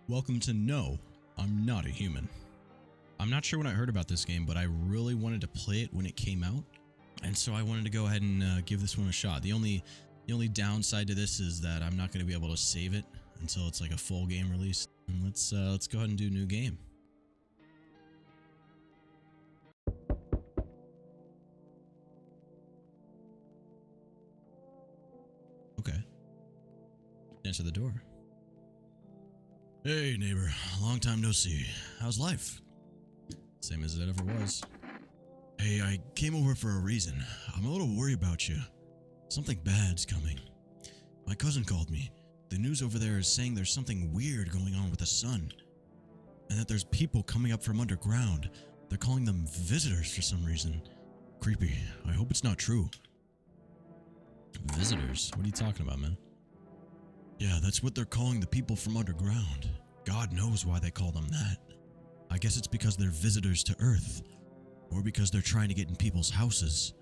Welcome to No, I'm Not a Human. I'm not sure when I heard about this game, but I really wanted to play it when it came out, and so I wanted to go ahead and give this one a shot. The only downside to this is that I'm not going to be able to save it until it's like a full game release. And let's go ahead and do new game. Okay. Answer the door. Hey neighbor, long time no see. How's life? Same as it ever was. Hey, I came over for a reason. I'm a little worried about you. Something bad's coming. My cousin called me. The news over there is saying there's something weird going on with the sun. And that there's people coming up from underground. They're calling them visitors for some reason. Creepy. I hope it's not true. Visitors? What are you talking about, man? Yeah, that's what they're calling the people from underground. God knows why they call them that. I guess it's because they're visitors to Earth. Or because they're trying to get in people's houses.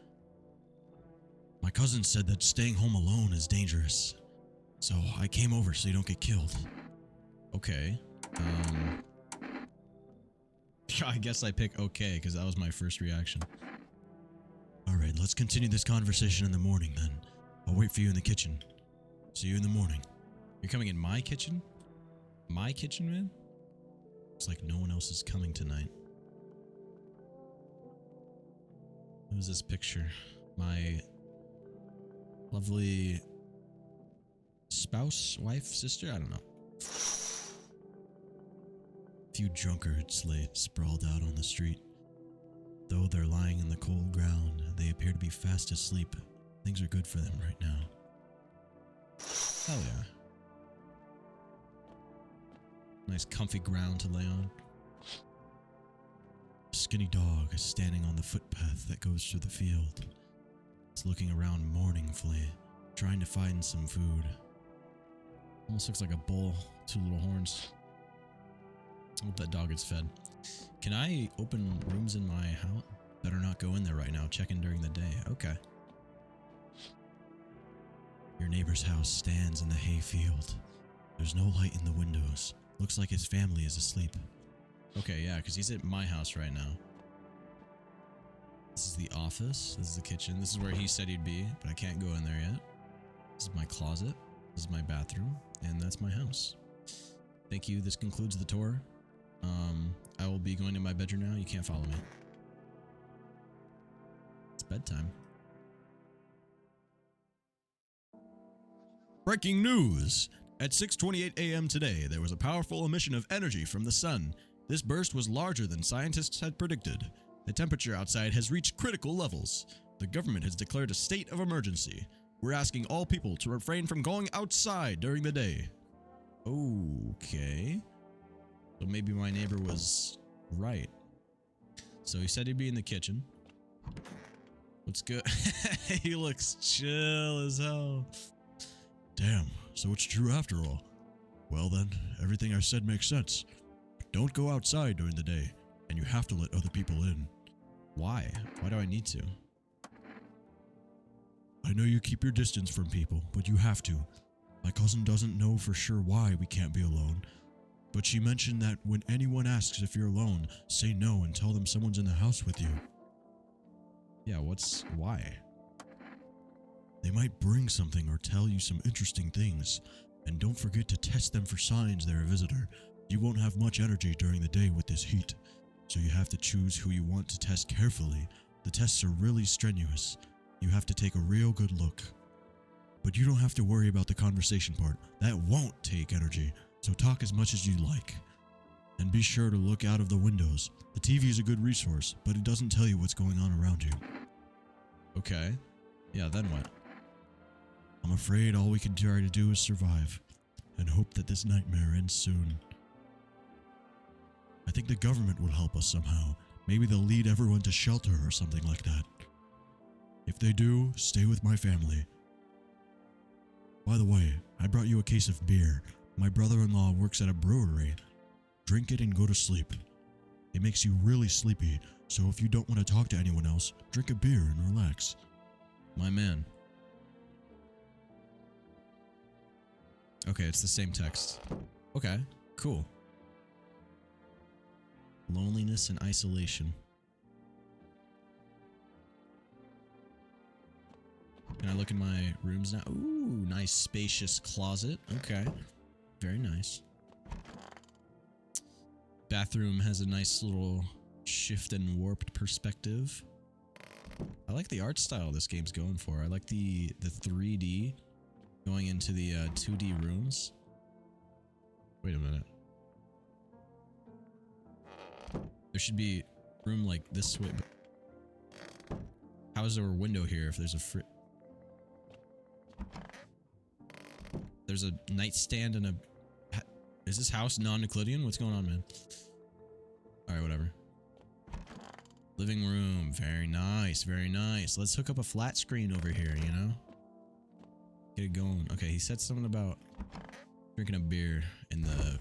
My cousin said that staying home alone is dangerous. So I came over so you don't get killed. Okay. I guess I pick okay because that was my first reaction. Alright, let's continue this conversation in the morning then. I'll wait for you in the kitchen. See you in the morning. You're coming in my kitchen? My kitchen, man? Looks like no one else is coming tonight. Who's this picture? My lovely spouse, wife, sister? I don't know. A few drunkards lay sprawled out on the street. Though they're lying in the cold ground, they appear to be fast asleep. Things are good for them right now. Hell yeah. Nice comfy ground to lay on. A skinny dog is standing on the footpath that goes through the field. It's looking around mournfully, trying to find some food. Almost looks like a bull, two little horns. I hope that dog gets fed. Can I open rooms in my house? Better not go in there right now, check in during the day. Okay. Your neighbor's house stands in the hay field. There's no light in the windows. Looks like his family is asleep. Okay, yeah, because he's at my house right now. This is the office. This is the kitchen. This is where he said he'd be, but I can't go in there yet. This is my closet. This is my bathroom. And that's my house. Thank you. This concludes the tour. I will be going to my bedroom now. You can't follow me. It's bedtime. Breaking news! At 6:28 a.m. today, there was a powerful emission of energy from the sun. This burst was larger than scientists had predicted. The temperature outside has reached critical levels. The government has declared a state of emergency. We're asking all people to refrain from going outside during the day. Okay. So maybe my neighbor was right. So he said he'd be in the kitchen. What's good? He looks chill as hell. Damn, so it's true after all. Well then, everything I said makes sense. Don't go outside during the day, and you have to let other people in. Why? Why do I need to? I know you keep your distance from people, but you have to. My cousin doesn't know for sure why we can't be alone, but she mentioned that when anyone asks if you're alone, say no and tell them someone's in the house with you. Yeah, why? They might bring something or tell you some interesting things, and don't forget to test them for signs they're a visitor. You won't have much energy during the day with this heat, so you have to choose who you want to test carefully. The tests are really strenuous. You have to take a real good look. But you don't have to worry about the conversation part. That won't take energy, so talk as much as you like. And be sure to look out of the windows. The TV is a good resource, but it doesn't tell you what's going on around you. Okay. Yeah, then what? I'm afraid all we can try to do is survive, and hope that this nightmare ends soon. I think the government will help us somehow. Maybe they'll lead everyone to shelter or something like that. If they do, stay with my family. By the way, I brought you a case of beer. My brother-in-law works at a brewery. Drink it and go to sleep. It makes you really sleepy, so if you don't want to talk to anyone else, drink a beer and relax. My man. Okay, it's the same text. Okay. Cool. Loneliness and isolation. Can I look in my rooms now? Ooh, nice spacious closet. Okay. Very nice. Bathroom has a nice little shift and warped perspective. I like the art style this game's going for. I like the 3D going into the 2D rooms. Wait a minute. There should be room like this way. How is there a window here if there's a There's a nightstand and a... Is this house non-Euclidean? What's going on, man? Alright, whatever. Living room. Very nice, very nice. Let's hook up a flat screen over here, you know? Get it going. Okay, he said something about drinking a beer in the...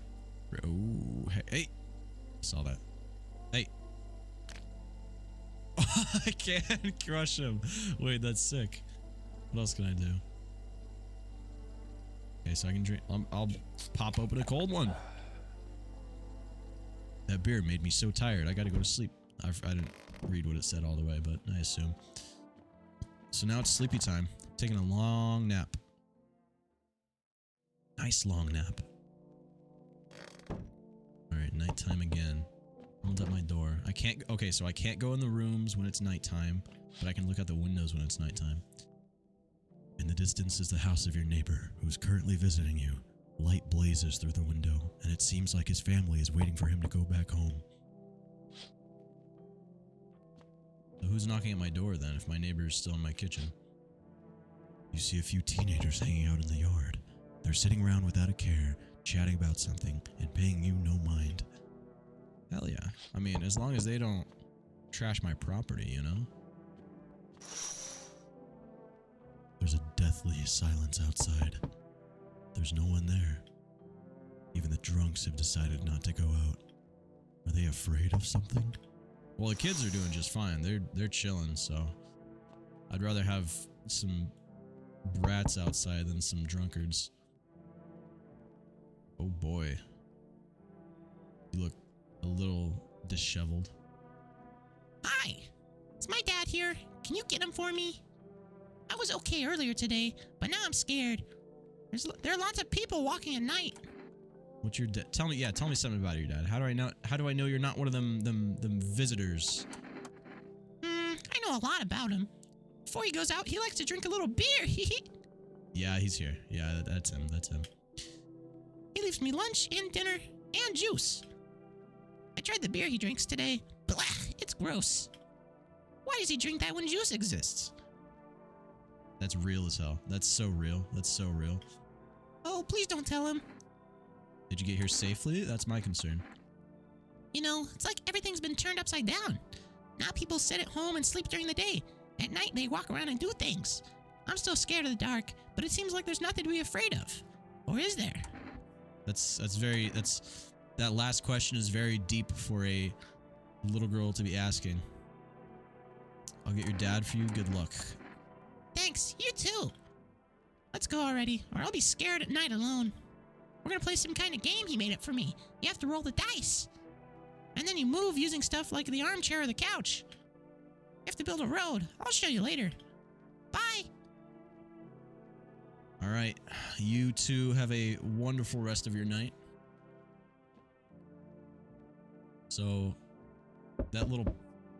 Oh, hey, hey! Saw that. Hey! I can't crush him. Wait, that's sick. What else can I do? Okay, so I can drink. I'll pop open a cold one. That beer made me so tired. I gotta go to sleep. I didn't read what it said all the way, but I assume. So now it's sleepy time. Taking a long nap. Nice long nap. Alright, nighttime again. Hold up my door. I can't. Okay, so I can't go in the rooms when it's nighttime, but I can look out the windows when it's nighttime. In the distance is the house of your neighbor, who is currently visiting you. Light blazes through the window, and it seems like his family is waiting for him to go back home. So who's knocking at my door then, if my neighbor is still in my kitchen? You see a few teenagers hanging out in the yard. They're sitting around without a care, chatting about something, and paying you no mind. Hell yeah. I mean, as long as they don't trash my property, you know? There's a deathly silence outside. There's no one there. Even the drunks have decided not to go out. Are they afraid of something? Well, the kids are doing just fine. They're chilling, so I'd rather have some brats outside than some drunkards. Oh boy. You look a little disheveled. Hi! Is my dad here? Can you get him for me? I was okay earlier today, but now I'm scared. There are lots of people walking at night. What's your dad? Tell me something about your dad. How do I know you're not one of them visitors? I know a lot about him. Before he goes out, he likes to drink a little beer. Yeah, he's here. Yeah, that's him. That's him. He leaves me lunch and dinner and juice. I tried the beer he drinks today. Blech, it's gross. Why does he drink that when juice exists? That's real as hell. That's so real. That's so real. Oh, please don't tell him. Did you get here safely? That's my concern. You know, it's like everything's been turned upside down. Now people sit at home and sleep during the day. At night, they walk around and do things. I'm still scared of the dark, but it seems like there's nothing to be afraid of. Or is there? That last question is very deep for a little girl to be asking. I'll get your dad for you. Good luck. Thanks, you too. Let's go already, or I'll be scared at night alone. We're gonna play some kind of game he made up for me. You have to roll the dice. And then you move using stuff like the armchair or the couch. You have to build a road. I'll show you later. Bye. Alright, you two have a wonderful rest of your night. So, that little...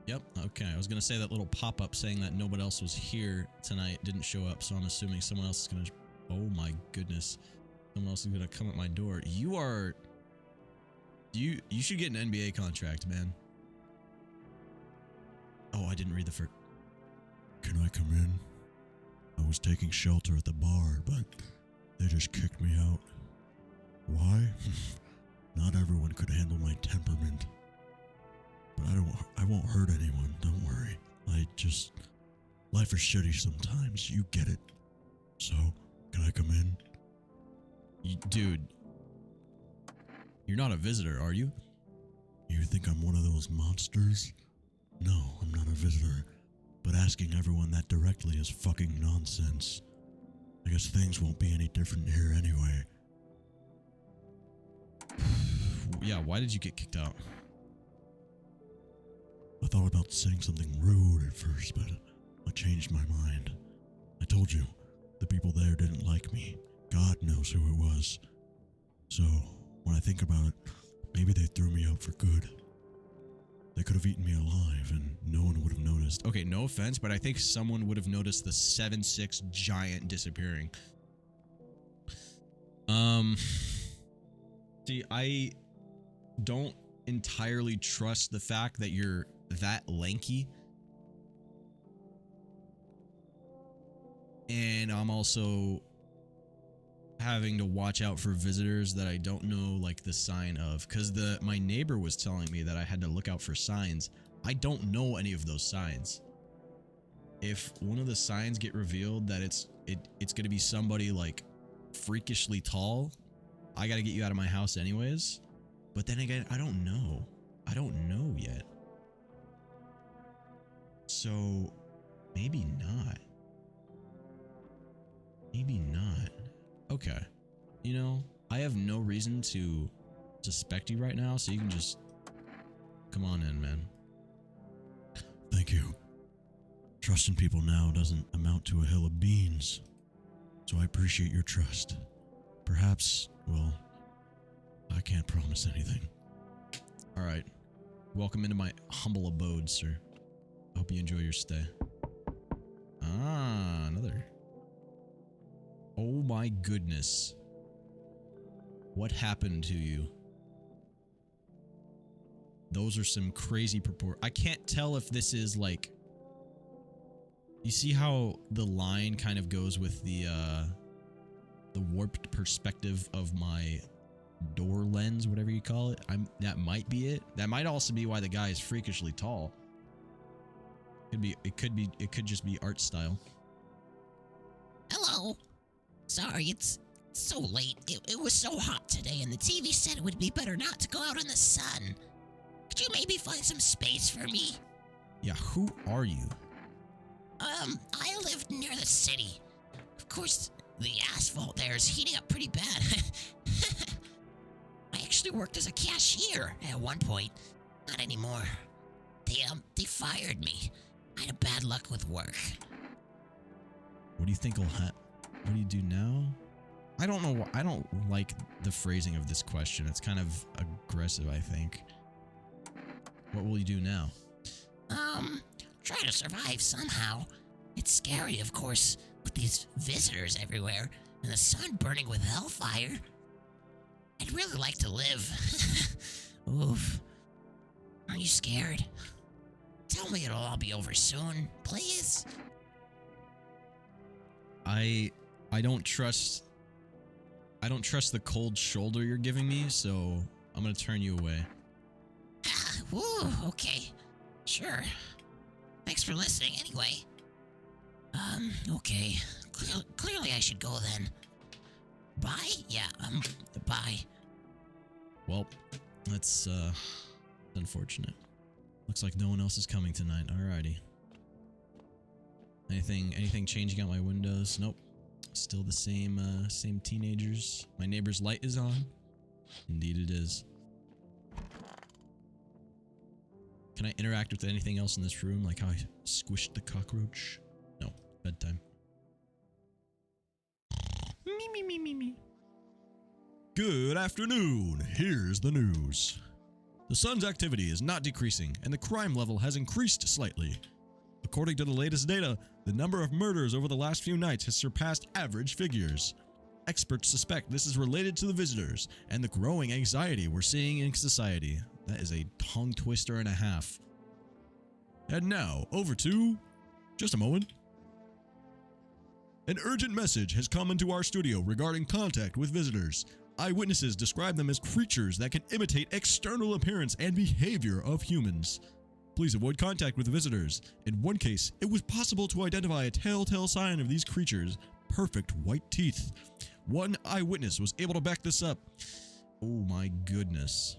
Yep, okay. I was gonna say that little pop-up saying that nobody else was here tonight didn't show up, so I'm assuming someone else is gonna... Oh my goodness. Someone else is gonna come at my door. You are... You should get an NBA contract, man. Oh, I didn't read the first... Can I come in? I was taking shelter at the bar, but they just kicked me out. Why? Not everyone could handle my temperament. But I won't hurt anyone, don't worry. Life is shitty sometimes, you get it. So, can I come in? Dude, you're not a visitor, are you? You think I'm one of those monsters? No, I'm not a visitor. But asking everyone that directly is fucking nonsense. I guess things won't be any different here anyway. yeah, why did you get kicked out? I thought about saying something rude at first, but I changed my mind. I told you, the people there didn't like me. God knows who it was. So, when I think about it, maybe they threw me out for good. They could have eaten me alive and no one would have noticed. Okay, no offense, but I think someone would have noticed the 7'6" giant disappearing. See, I don't entirely trust the fact that you're that lanky. And I'm also having to watch out for visitors that I don't know like the sign of, because my neighbor was telling me that I had to look out for signs. I don't know any of those signs. If one of the signs get revealed that it's going to be somebody like freakishly tall, I got to get you out of my house anyways. But then again, I don't know. I don't know yet. So maybe not. Maybe not. Okay. You know, I have no reason to suspect you right now, so you can just come on in, man. Thank you. Trusting people now doesn't amount to a hill of beans, so I appreciate your trust. Perhaps, well, I can't promise anything. All right. Welcome into my humble abode, sir. I hope you enjoy your stay. Ah, another. Oh my goodness. What happened to you? Those are some crazy I can't tell if this is like... You see how the line kind of goes with the warped perspective of my door lens, whatever you call it? That might be it. That might also be why the guy is freakishly tall. It could just be art style. Hello. Sorry, it's so late. It was so hot today, and the TV said it would be better not to go out in the sun. Could you maybe find some space for me? Yeah, who are you? I live near the city. Of course, the asphalt there is heating up pretty bad. I actually worked as a cashier at one point. Not anymore. They fired me. I had bad luck with work. What do you think will happen? What do you do now? I don't know. I don't like the phrasing of this question. It's kind of aggressive, I think. What will you do now? Try to survive somehow. It's scary, of course, with these visitors everywhere and the sun burning with hellfire. I'd really like to live. Oof. Are you scared? Tell me it'll all be over soon, please. I don't trust the cold shoulder you're giving me, so I'm gonna turn you away. Woo, okay. Sure. Thanks for listening anyway. Okay. Clearly I should go then. Bye? Yeah, bye. Well, that's unfortunate. Looks like no one else is coming tonight. Alrighty. Anything changing out my windows? Nope. Still the same teenagers. My neighbor's light is on. Indeed it is. Can I interact with anything else in this room, like how I squished the cockroach? No. Bedtime. Me. Good afternoon. Here's the news. The sun's activity is not decreasing, and the crime level has increased slightly. According to the latest data, the number of murders over the last few nights has surpassed average figures. Experts suspect this is related to the visitors and the growing anxiety we're seeing in society. That is a tongue twister and a half. And now, over to... just a moment. An urgent message has come into our studio regarding contact with visitors. Eyewitnesses describe them as creatures that can imitate external appearance and behavior of humans. Please avoid contact with visitors. In one case, it was possible to identify a telltale sign of these creatures: perfect white teeth. One eyewitness was able to back this up. Oh my goodness.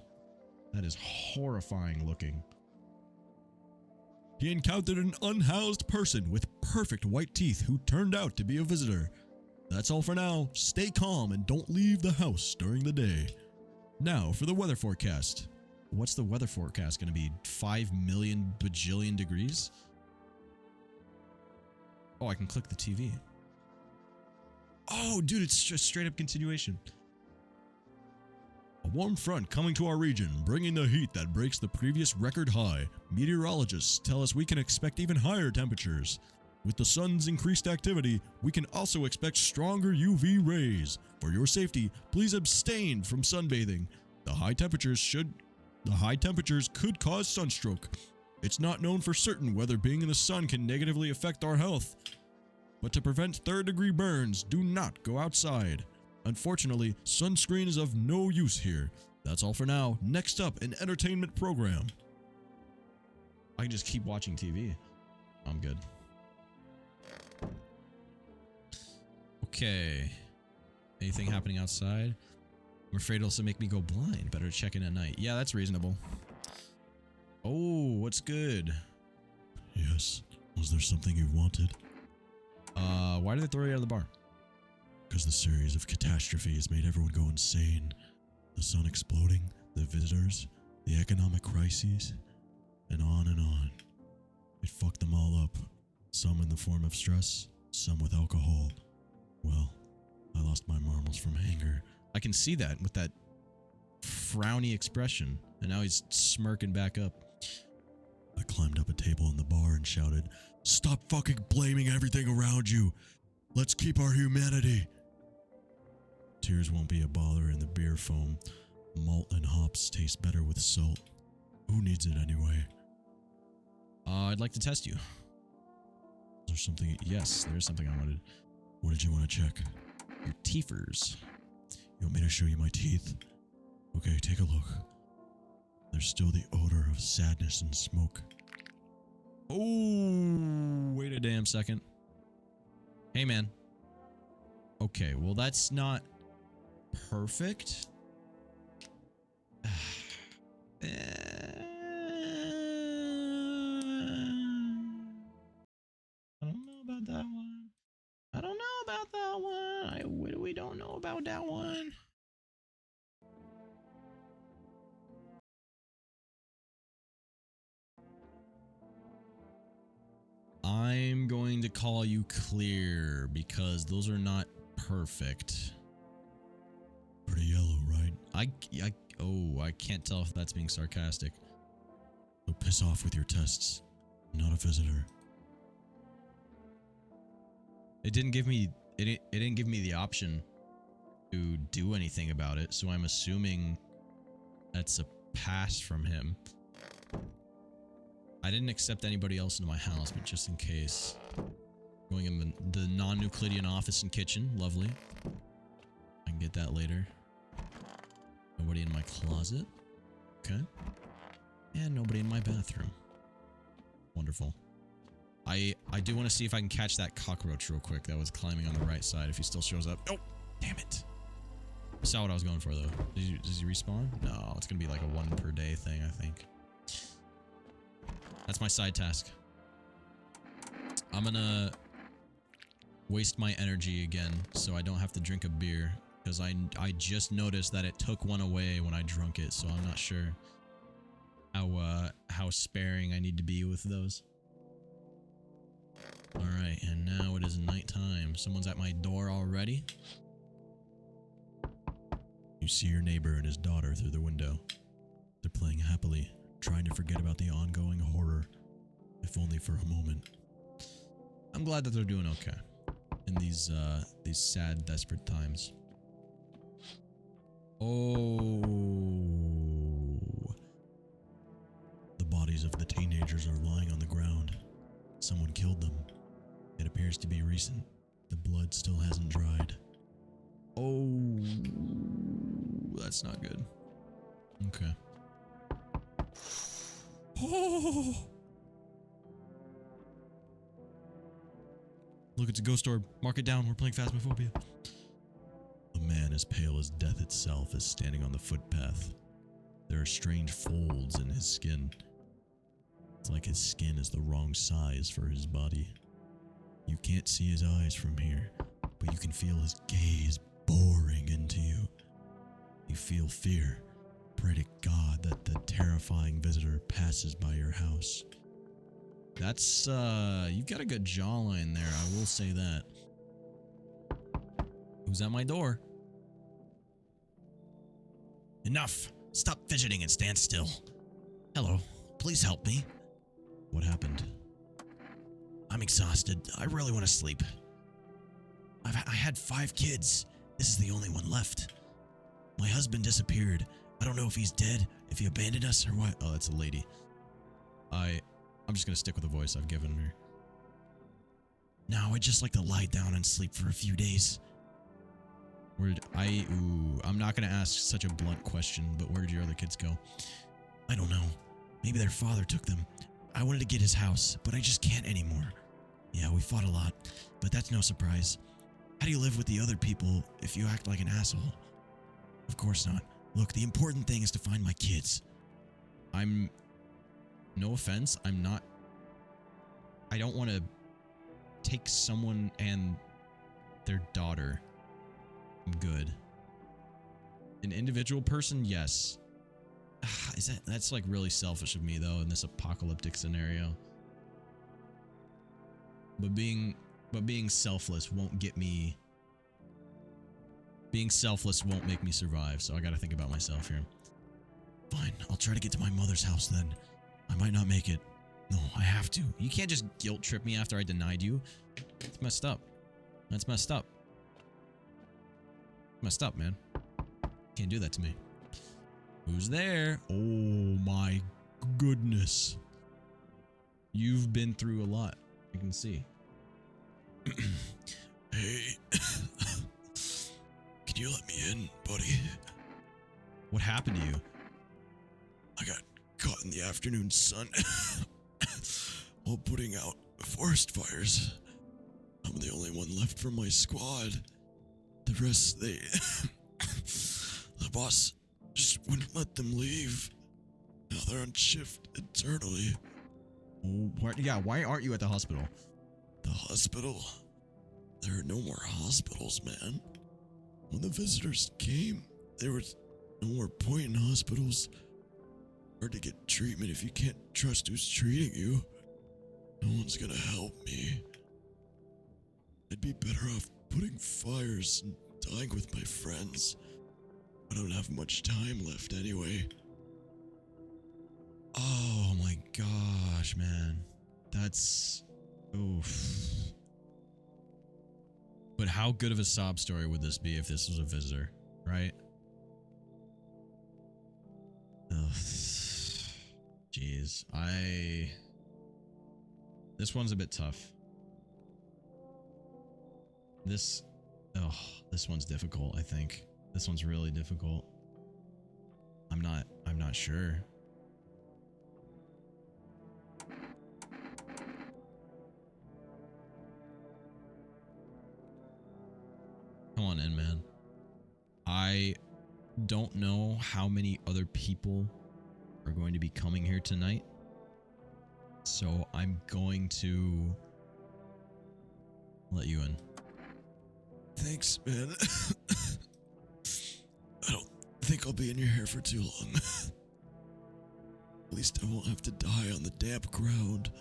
That is horrifying looking. He encountered an unhoused person with perfect white teeth who turned out to be a visitor. That's all for now. Stay calm and don't leave the house during the day. Now for the weather forecast. What's the weather forecast going to be? 5 million bajillion degrees? Oh, I can click the TV. Oh, dude, it's just straight up continuation. A warm front coming to our region, bringing the heat that breaks the previous record high. Meteorologists tell us we can expect even higher temperatures. With the sun's increased activity, we can also expect stronger UV rays. For your safety, please abstain from sunbathing. The high temperatures could cause sunstroke. It's not known for certain whether being in the sun can negatively affect our health. But to prevent third-degree burns, do not go outside. Unfortunately, sunscreen is of no use here. That's all for now. Next up, an entertainment program. I can just keep watching TV. I'm good. Okay. Anything happening outside? I'm afraid it'll also make me go blind. Better check in at night. Yeah, that's reasonable. Oh, what's good? Yes. Was there something you wanted? Why did they throw you out of the bar? Because the series of catastrophes made everyone go insane. The sun exploding, the visitors, the economic crises, and on and on. It fucked them all up. Some in the form of stress, some with alcohol. Well, I lost my marbles from anger. I can see that with that frowny expression, and now he's smirking back up. I climbed up a table in the bar and shouted, "Stop fucking blaming everything around you! Let's keep our humanity!" Tears won't be a bother in the beer foam. Malt and hops taste better with salt. Who needs it anyway? I'd like to test you. Is there something? Yes, there's something I wanted. What did you want to check? Your teethers. You want me to show you my teeth? Okay, take a look. There's still the odor of sadness and smoke. Oh, wait a damn second. Hey, man. Okay, well, that's not perfect. I don't know about that one. I don't know about that one. We don't know about that one. I'm going to call you clear because those are not perfect. Pretty yellow, right? I can't tell if that's being sarcastic. So piss off with your tests. I'm not a visitor. It didn't give me the option to do anything about it, so I'm assuming that's a pass from him. I didn't accept anybody else into my house, but just in case. Going in the non-Euclidean office and kitchen. Lovely. I can get that later. Nobody in my closet. Okay. And nobody in my bathroom. Wonderful. I do want to see if I can catch that cockroach real quick that was climbing on the right side if he still shows up. Oh, damn it. I saw what I was going for, though. Does he respawn? No, it's going to be like a 1 per day thing, I think. That's my side task. I'm going to waste my energy again so I don't have to drink a beer. Because I just noticed that it took one away when I drunk it, so I'm not sure how sparing I need to be with those. Alright, and now it is nighttime. Someone's at my door already. You see your neighbor and his daughter through the window. They're playing happily, trying to forget about the ongoing horror, if only for a moment. I'm glad that they're doing okay in these sad, desperate times. Oh. The bodies of the teenagers are lying on the ground. Someone killed them. It appears to be recent. The blood still hasn't dried. Oh, that's not good. Okay. Oh. Look, it's a ghost orb. Mark it down. We're playing Phasmophobia. A man as pale as death itself is standing on the footpath. There are strange folds in his skin. It's like his skin is the wrong size for his body. You can't see his eyes from here, but you can feel his gaze boring into you. You feel fear. Pray to God that the terrifying visitor passes by your house. That's, you've got a good jawline there, I will say that. Who's at my door? Enough! Stop fidgeting and stand still. Hello, please help me. What happened? I'm exhausted. I really want to sleep. I had 5 kids. This is the only one left. My husband disappeared. I don't know if he's dead, if he abandoned us, or what. Oh, that's a lady. I'm just gonna stick with the voice I've given her. Now, I'd just like to lie down and sleep for a few days. I'm not gonna ask such a blunt question, but where did your other kids go? I don't know. Maybe their father took them. I wanted to get his house, but I just can't anymore. Yeah, we fought a lot, but that's no surprise. How do you live with the other people if you act like an asshole? Of course not. Look, the important thing is to find my kids. No offense, I don't want to take someone and their daughter. I'm good. An individual person, yes. That's like really selfish of me though in this apocalyptic scenario. But being selfless won't get me. Being selfless won't make me survive, so I gotta think about myself here. Fine, I'll try to get to my mother's house then. I might not make it. No, I have to. You can't just guilt trip me after I denied you. It's messed up. That's messed up. Messed up, man. Can't do that to me. Who's there? Oh my goodness. You've been through a lot. I can see. Hey. Can you let me in, buddy? What happened to you? I got caught in the afternoon sun while putting out forest fires. I'm the only one left from my squad. The rest, the boss just wouldn't let them leave. Now they're on shift internally. Oh, why aren't you at the hospital? The hospital? There are no more hospitals, man. When the visitors came, there was no more point in hospitals. Hard to get treatment if you can't trust who's treating you. No one's gonna help me. I'd be better off putting fires and dying with my friends. I don't have much time left anyway. Oh my gosh, man. That's... oof. But how good of a sob story would this be if this was a visitor, right? Ugh. Jeez. This one's a bit tough. This one's difficult, I think. This one's really difficult. I'm not sure. Come on in, man. I don't know how many other people are going to be coming here tonight. So I'm going to let you in. Thanks, man. I don't think I'll be in your hair for too long. At least I won't have to die on the damp ground.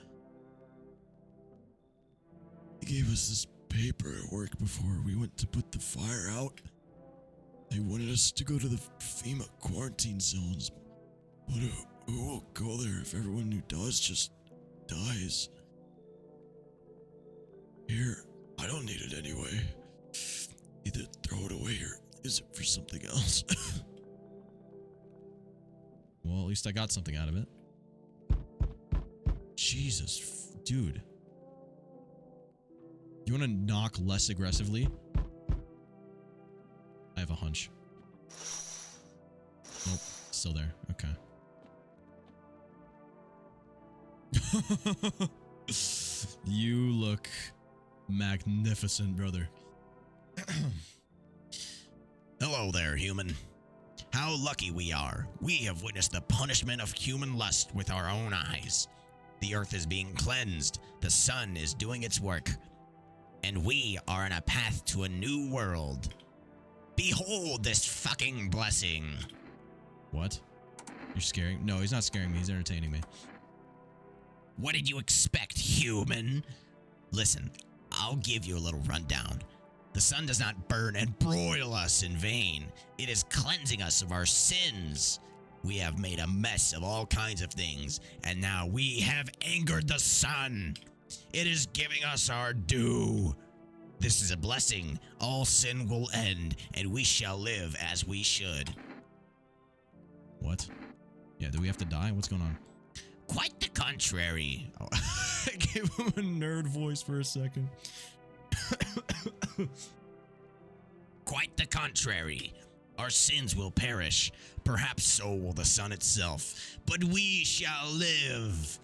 They gave us this paper at work before we went to put the fire out. They wanted us to go to the FEMA quarantine zones. But who will go there if everyone who does just dies? Here, I don't need it anyway. Either throw it away or use it for something else. Well, at least I got something out of it. Jesus, dude. You want to knock less aggressively? I have a hunch. Nope, still there. Okay. You look magnificent, brother. Hello there, human. How lucky we are. We have witnessed the punishment of human lust with our own eyes. The earth is being cleansed. The sun is doing its work. And we are on a path to a new world. Behold this fucking blessing. What? You're scaring? No, he's not scaring me. He's entertaining me. What did you expect, human? Listen, I'll give you a little rundown. The sun does not burn and broil us in vain. It is cleansing us of our sins. We have made a mess of all kinds of things, and now we have angered the sun. It is giving us our due. This is a blessing. All sin will end, and we shall live as we should. What? Yeah, do we have to die? What's going on? Quite the contrary. Oh, I gave him a nerd voice for a second. Quite the contrary. Our sins will perish. Perhaps so will the sun itself. But we shall live.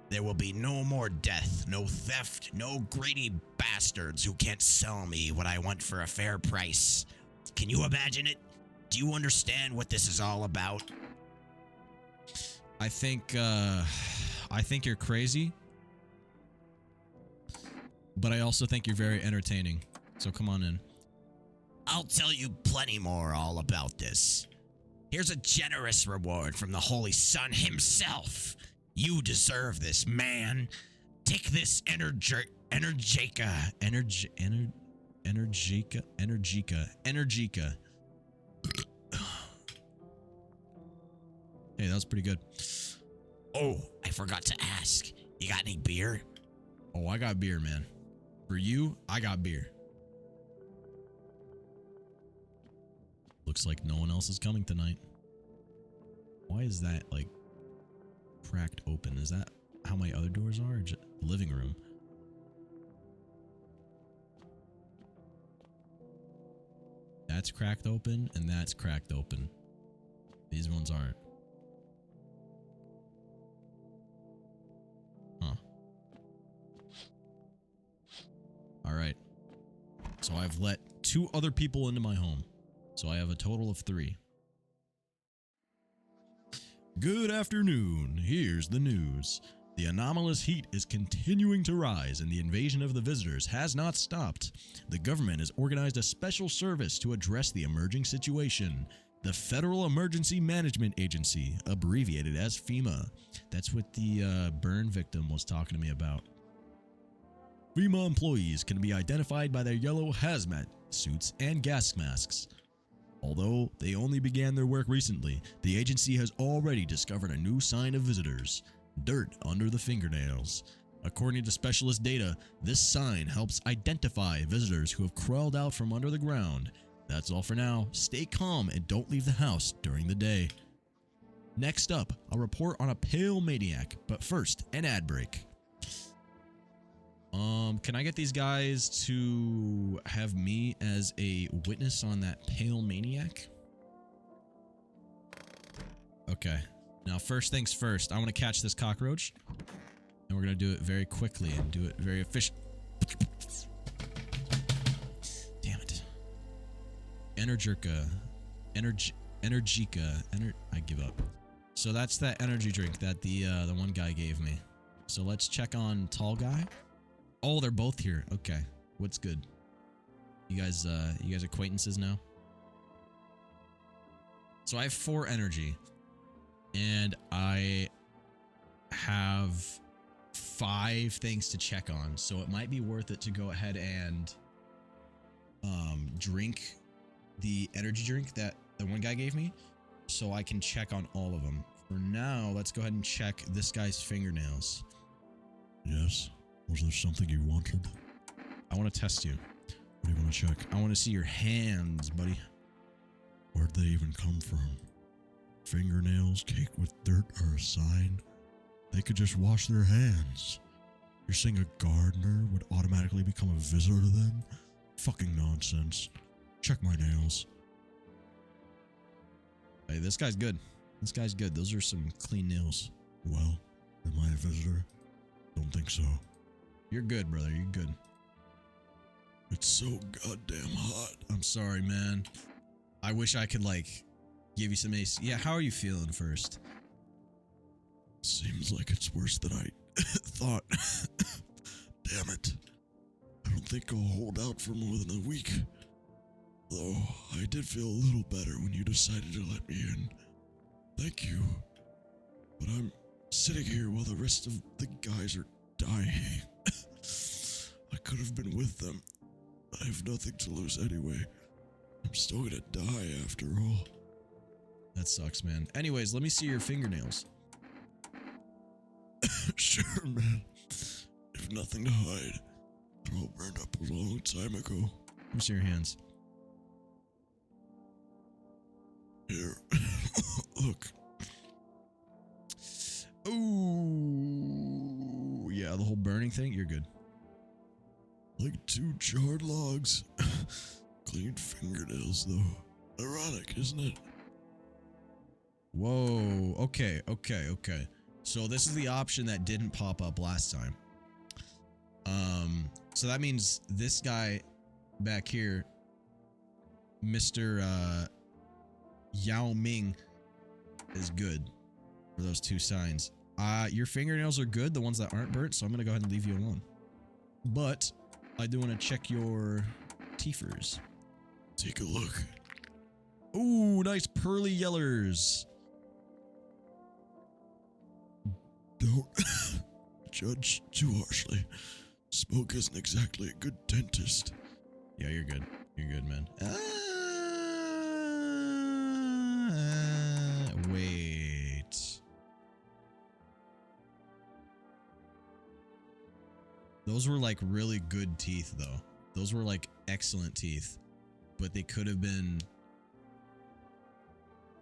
There will be no more death, no theft, no greedy bastards who can't sell me what I want for a fair price. Can you imagine it? Do you understand what this is all about? I think you're crazy. But I also think you're very entertaining. So come on in. I'll tell you plenty more all about this. Here's a generous reward from the Holy Sun himself. You deserve this, man. Take this Energica. Hey, that was pretty good. Oh, I forgot to ask. You got any beer? Oh, I got beer, man. For you, I got beer. Looks like no one else is coming tonight. Why is that, like, cracked open? Is that how my other doors are? Or just living room? That's cracked open, and that's cracked open. These ones aren't. Huh. Alright. So I've let 2 other people into my home. So I have a total of 3. Good afternoon. Here's the news. The anomalous heat is continuing to rise and the invasion of the visitors has not stopped. The government has organized a special service to address the emerging situation. The Federal Emergency Management Agency, abbreviated as FEMA. That's what the burn victim was talking to me about. FEMA employees can be identified by their yellow hazmat suits and gas masks. Although they only began their work recently, the agency has already discovered a new sign of visitors: dirt under the fingernails. According to specialist data, this sign helps identify visitors who have crawled out from under the ground. That's all for now. Stay calm and don't leave the house during the day. Next up, a report on a pale maniac, but first, an ad break. Can I get these guys to have me as a witness on that pale maniac? Okay. Now, first things first, I want to catch this cockroach. And we're going to do it very quickly and do it very efficient. Damn it. Energica. I give up. So that's that energy drink that the one guy gave me. So let's check on tall guy. Oh, they're both here. Okay. What's good? You guys acquaintances now? So I have 4 energy. And I have 5 things to check on. So it might be worth it to go ahead and drink the energy drink that the one guy gave me, so I can check on all of them. For now, let's go ahead and check this guy's fingernails. Yes? Was there something you wanted? I want to test you. What do you want to check? I want to see your hands, buddy. Where'd they even come from? Fingernails caked with dirt are a sign? They could just wash their hands. You're saying a gardener would automatically become a visitor to them? Fucking nonsense. Check my nails. Hey, this guy's good. This guy's good. Those are some clean nails. Well, am I a visitor? Don't think so. You're good, brother. You're good. It's so goddamn hot. I'm sorry, man. I wish I could, like, give you some AC. Yeah, how are you feeling first? Seems like it's worse than I thought. Damn it. I don't think I'll hold out for more than a week. Though I did feel a little better when you decided to let me in. Thank you. But I'm sitting here while the rest of the guys are dying. I could have been with them. I have nothing to lose anyway. I'm still gonna die after all. That sucks, man. Anyways, let me see your fingernails. Sure, man. If nothing to hide, they're all burned up a long time ago. Let me see your hands. Here. Look. Ooh. Yeah, the whole burning thing, you're good. Like 2 charred logs. Clean fingernails, though. Ironic, isn't it? Whoa. Okay. So this is the option that didn't pop up last time. So that means this guy back here, Mr. Yao Ming, is good for those 2 signs. Your fingernails are good, the ones that aren't burnt, so I'm gonna go ahead and leave you alone. But I do want to check your teethers. Take a look. Ooh, nice pearly yellers. Don't judge too harshly. Smoke isn't exactly a good dentist. Yeah, you're good. You're good, man. Wait. Those were like really good teeth, though. Those were like excellent teeth. But they could have been...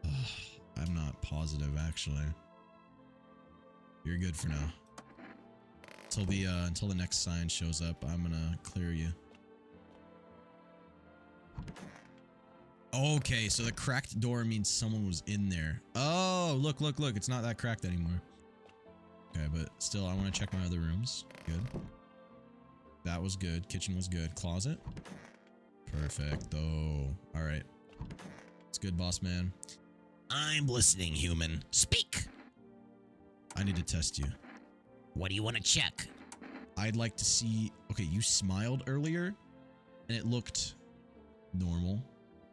I'm not positive, actually. You're good for now. Until the next sign shows up, I'm gonna clear you. Okay, so the cracked door means someone was in there. Oh, look. It's not that cracked anymore. Okay, but still, I want to check my other rooms. Good. That was good. Kitchen was good. Closet? Perfect, though. Alright. It's good, boss man. I'm listening, human. Speak! I need to test you. What do you want to check? I'd like to see... Okay, you smiled earlier, and it looked normal.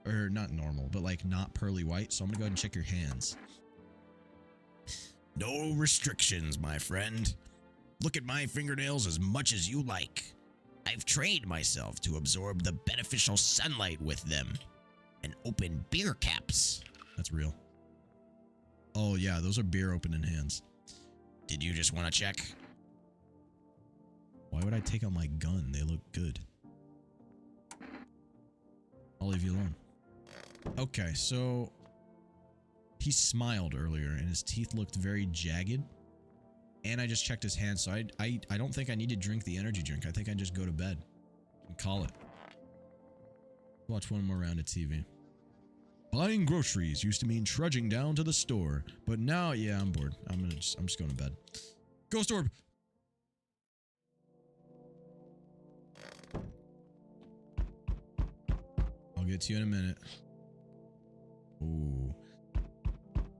Or not normal, but like not pearly white, so I'm gonna go ahead and check your hands. No restrictions, my friend. Look at my fingernails as much as you like. I've trained myself to absorb the beneficial sunlight with them and open beer caps. That's real. Oh yeah, those are beer opening hands. Did you just want to check? Why would I take out my gun? They look good. I'll leave you alone. Okay, so he smiled earlier and his teeth looked very jagged. And I just checked his hands, so I don't think I need to drink the energy drink. I think I just go to bed and call it. Watch one more round of TV. Buying groceries used to mean trudging down to the store, but now, yeah, I'm bored. I'm just going to bed. Ghost orb. I'll get to you in a minute. Ooh.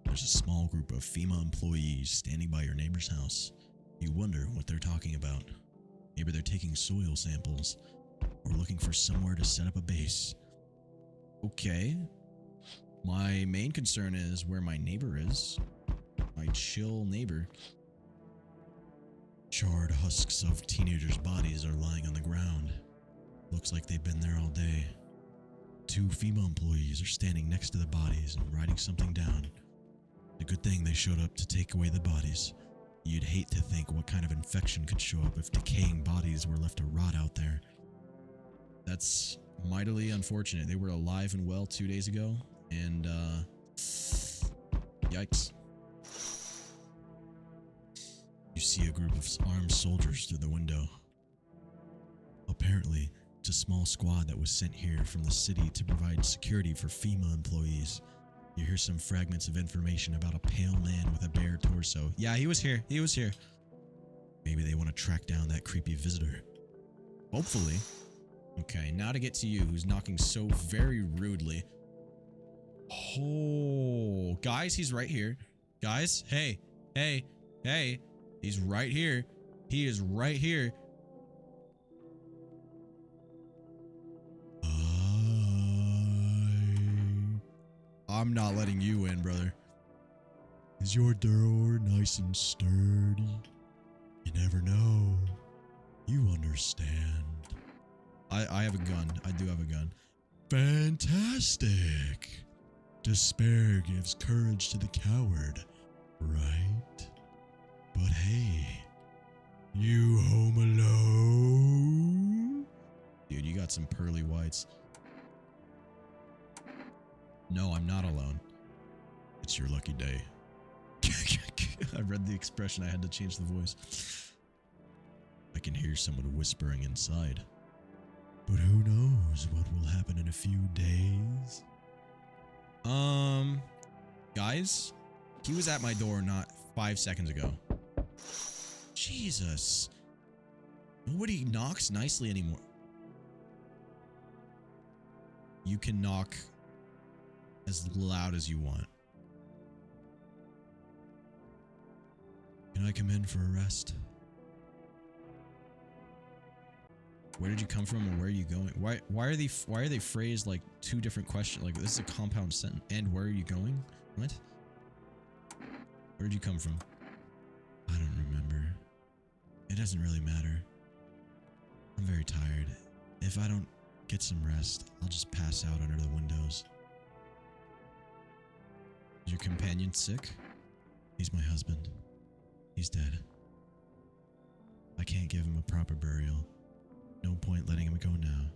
There's a small group of FEMA employees standing by your neighbor's house. You wonder what they're talking about. Maybe they're taking soil samples or looking for somewhere to set up a base. Okay. My main concern is where my neighbor is. My chill neighbor. Charred husks of teenagers' bodies are lying on the ground. Looks like they've been there all day. 2 FEMA employees are standing next to the bodies and writing something down. It's a good thing they showed up to take away the bodies. You'd hate to think what kind of infection could show up if decaying bodies were left to rot out there. That's mightily unfortunate. They were alive and well 2 days ago, and yikes. You see a group of armed soldiers through the window. Apparently, it's a small squad that was sent here from the city to provide security for FEMA employees. You hear some fragments of information about a pale man with a bare torso. Yeah, he was here. He was here. Maybe they want to track down that creepy visitor. Hopefully. Okay, now to get to you, who's knocking so very rudely. Oh, guys, he's right here. Guys, hey. He's right here. He is right here. I'm not letting you in, brother. Is your door nice and sturdy? You never know. You understand. I have a gun. I do have a gun. Fantastic. Despair gives courage to the coward, right? But hey, you home alone? Dude, you got some pearly whites. No, I'm not alone. It's your lucky day. I read the expression. I had to change the voice. I can hear someone whispering inside. But who knows what will happen in a few days? Guys, he was at my door not 5 seconds ago. Jesus. Nobody knocks nicely anymore. You can knock as loud as you want. Can I come in for a rest? Where did you come from and where are you going? Why are they phrased like two different questions? Like this is a compound sentence. And where are you going? What? Where did you come from? I don't remember. It doesn't really matter. I'm very tired. If I don't get some rest, I'll just pass out under the windows. Is your companion sick? He's my husband. He's dead. I can't give him a proper burial. No point letting him go now.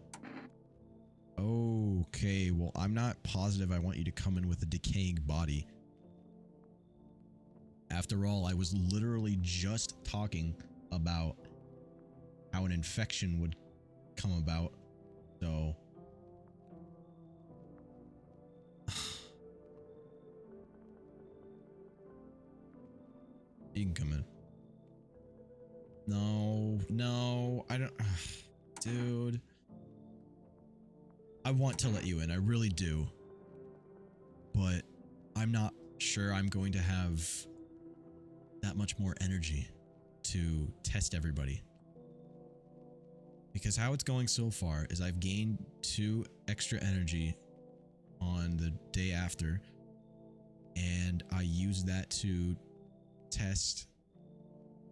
Okay, well, I'm not positive I want you to come in with a decaying body. After all, I was literally just talking about how an infection would come about. So... you can come in. No, I don't... Dude. I want to let you in, I really do. But I'm not sure I'm going to have that much more energy to test everybody. Because how it's going so far is I've gained 2 extra energy on the day after, and I use that to test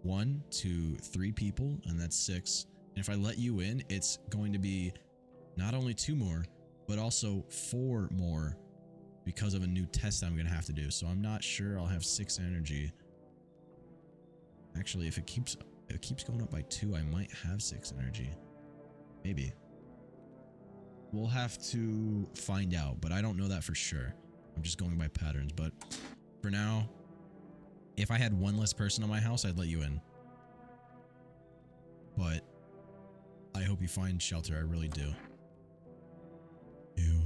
1 to 3 people, and that's 6. And if I let you in, it's going to be not only 2 more, but also 4 more because of a new test I'm going to have to do. So I'm not sure I'll have 6 energy. Actually, if it keeps going up by 2, I might have 6 energy. Maybe. We'll have to find out, but I don't know that for sure. I'm just going by patterns, but for now, if I had 1 less person in my house, I'd let you in. But I hope you find shelter, I really do. Ew.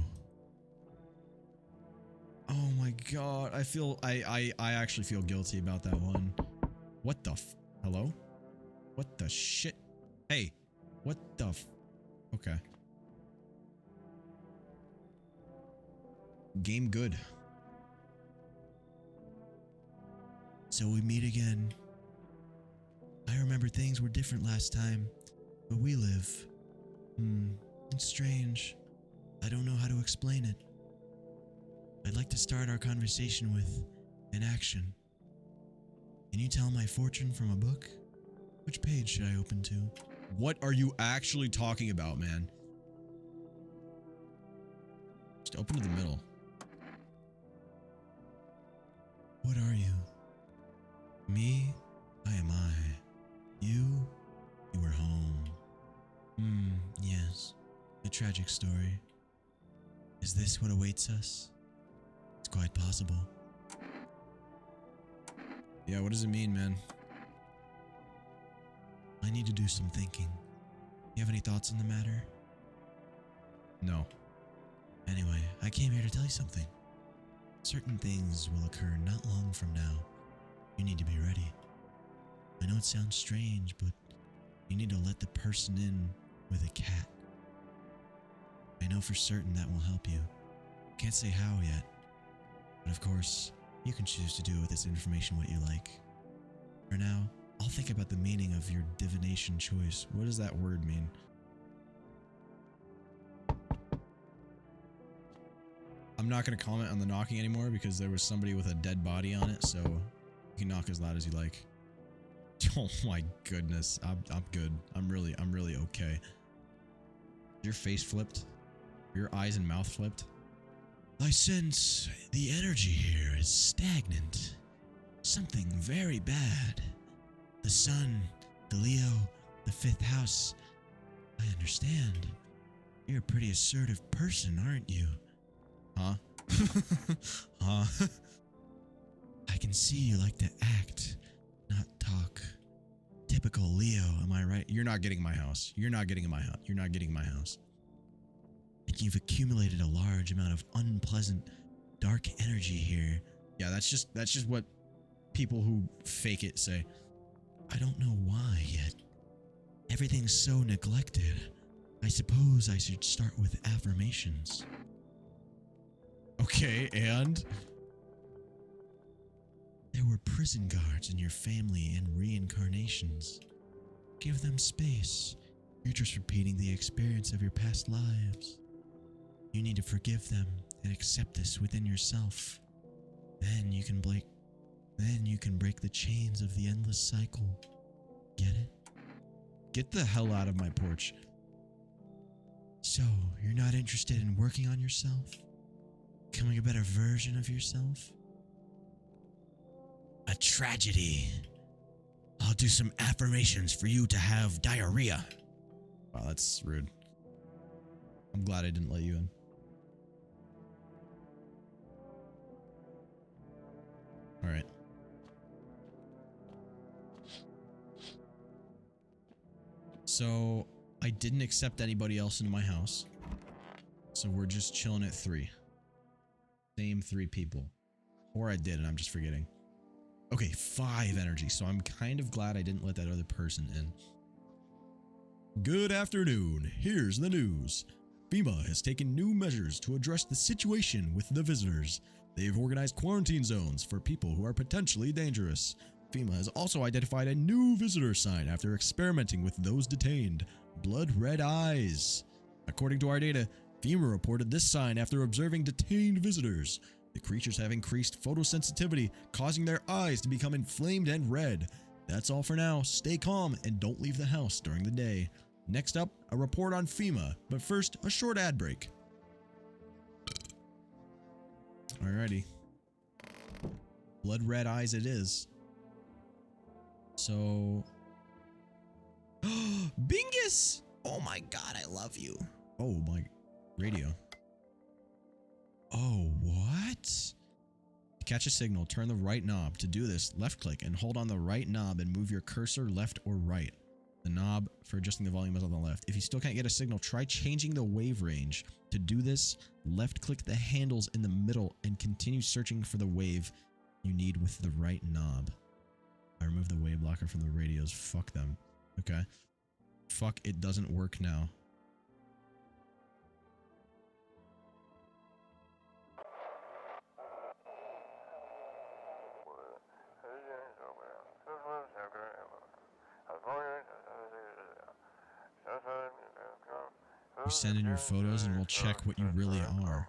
Oh my god, I actually feel guilty about that one. What the hello? What the shit? Hey, what the okay. Game good. So we meet again. I remember things were different last time, but we live. It's strange. I don't know how to explain it. I'd like to start our conversation with an action. Can you tell my fortune from a book? Which page should I open to? What are you actually talking about, man? Just open to the middle. What are you? Me? I am I. You were home. Yes. A tragic story. Is this what awaits us? It's quite possible. Yeah, what does it mean, man? I need to do some thinking. You have any thoughts on the matter? No. Anyway, I came here to tell you something. Certain things will occur not long from now. You need to be ready. I know it sounds strange, but you need to let the person in with a cat. I know for certain that will help you. Can't say how yet. But of course, you can choose to do with this information what you like. For now, I'll think about the meaning of your divination choice. What does that word mean? I'm not going to comment on the knocking anymore because there was somebody with a dead body on it, so you can knock as loud as you like. Oh my goodness. I'm good. I'm really okay. Your face flipped? Your eyes and mouth flipped? I sense the energy here is stagnant. Something very bad. The sun, the Leo, the 5th house. I understand. You're a pretty assertive person, aren't you? Huh? Huh? I can see you like to act, not talk. Typical Leo, am I right? You're not getting in my house. You're not getting in my house. You're not getting in my house. And you've accumulated a large amount of unpleasant, dark energy here. Yeah, that's just what people who fake it say. I don't know why yet. Everything's so neglected. I suppose I should start with affirmations. Okay, and? There were prison guards in your family and reincarnations. Give them space. You're just repeating the experience of your past lives. You need to forgive them and accept this within yourself. Then you can break the chains of the endless cycle. Get it? Get the hell out of my porch. So, you're not interested in working on yourself? Becoming a better version of yourself? A tragedy. I'll do some affirmations for you to have diarrhea. Wow, that's rude. I'm glad I didn't let you in. Alright. So, I didn't accept anybody else into my house. So we're just chilling at 3. Same 3 people. Or I did and I'm just forgetting. Okay, 5 energy. So I'm kind of glad I didn't let that other person in. Good afternoon. Here's the news. FEMA has taken new measures to address the situation with the visitors. They've organized quarantine zones for people who are potentially dangerous. FEMA has also identified a new visitor sign after experimenting with those detained. Blood red eyes. According to our data, FEMA reported this sign after observing detained visitors. The creatures have increased photosensitivity, causing their eyes to become inflamed and red. That's all for now. Stay calm and don't leave the house during the day. Next up, a report on FEMA, but first, a short ad break. Alrighty. Blood red eyes it is. So... Bingus! Oh my god, I love you. Oh, my radio. Oh, what? To catch a signal, turn the right knob. To do this, left click and hold on the right knob and move your cursor left or right. The knob for adjusting the volume is on the left. If you still can't get a signal, try changing the wave range. To do this, left click the handles in the middle and continue searching for the wave you need with the right knob. I removed the wave blocker from the radios. Fuck them. Okay. Fuck, it doesn't work now. You send in your photos and we'll check what you really are.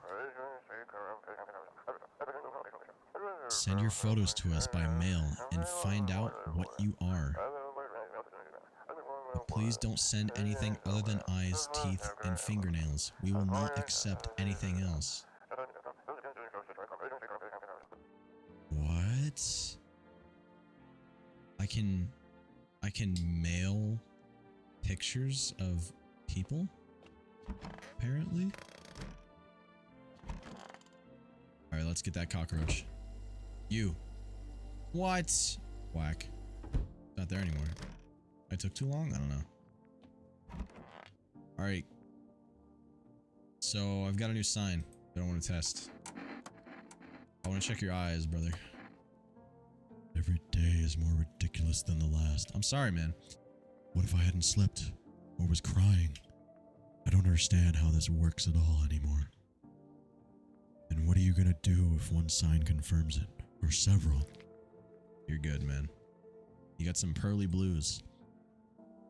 Send your photos to us by mail and find out what you are. But please don't send anything other than eyes, teeth, and fingernails. We will not accept anything else. What? I can mail pictures of people? Apparently? Alright, let's get that cockroach. You. What? Whack. Not there anymore. I took too long? I don't know. Alright. So, I've got a new sign that I want to test. I want to check your eyes, brother. Every day is more ridiculous than the last. I'm sorry, man. What if I hadn't slept or was crying? I don't understand how this works at all anymore. And what are you gonna do if one sign confirms it? Or several? You're good, man. You got some pearly blues.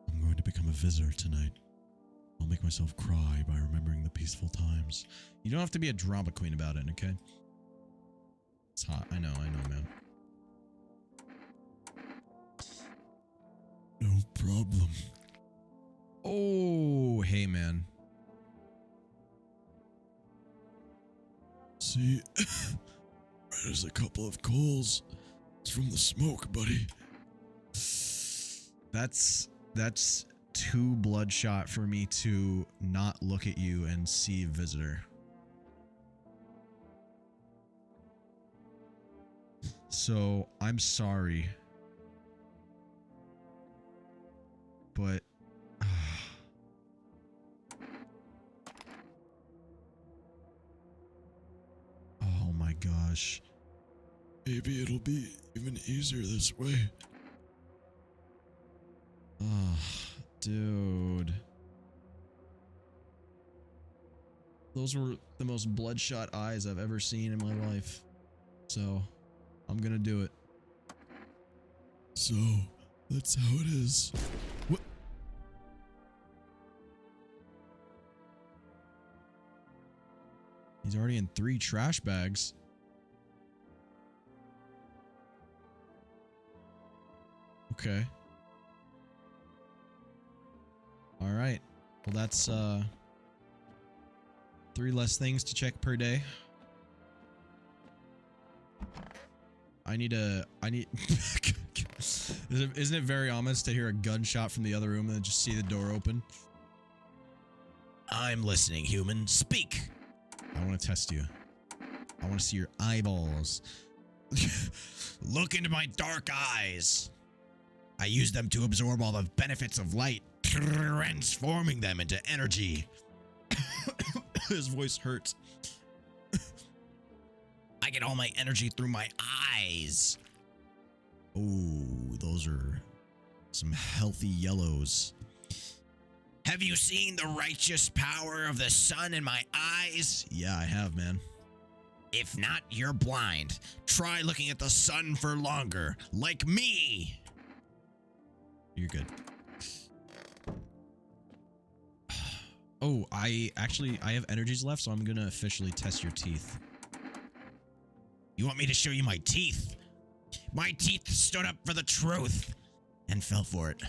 I'm going to become a visitor tonight. I'll make myself cry by remembering the peaceful times. You don't have to be a drama queen about it, okay? It's hot. I know, man. No problem. Oh, hey, man. See, there's a couple of coals. It's from the smoke, buddy. That's too bloodshot for me to not look at you and see a visitor. So, I'm sorry. But oh my gosh. Maybe it'll be even easier this way. Oh, dude. Those were the most bloodshot eyes I've ever seen in my life. So, I'm gonna do it. So, that's how it is. What? He's already in 3 trash bags. Okay. All right. Well, that's 3 less things to check per day. I need isn't it very ominous to hear a gunshot from the other room and then just see the door open? I'm listening, human. Speak. I want to test you. I want to see your eyeballs. Look into my dark eyes. I use them to absorb all the benefits of light, transforming them into energy. His voice hurts. I get all my energy through my eyes. Oh, those are some healthy yellows. Have you seen the righteous power of the sun in my eyes? Yeah, I have, man. If not, you're blind. Try looking at the sun for longer, like me. You're good. Oh, I have energies left, so I'm gonna officially test your teeth. You want me to show you my teeth? My teeth stood up for the truth and fell for it.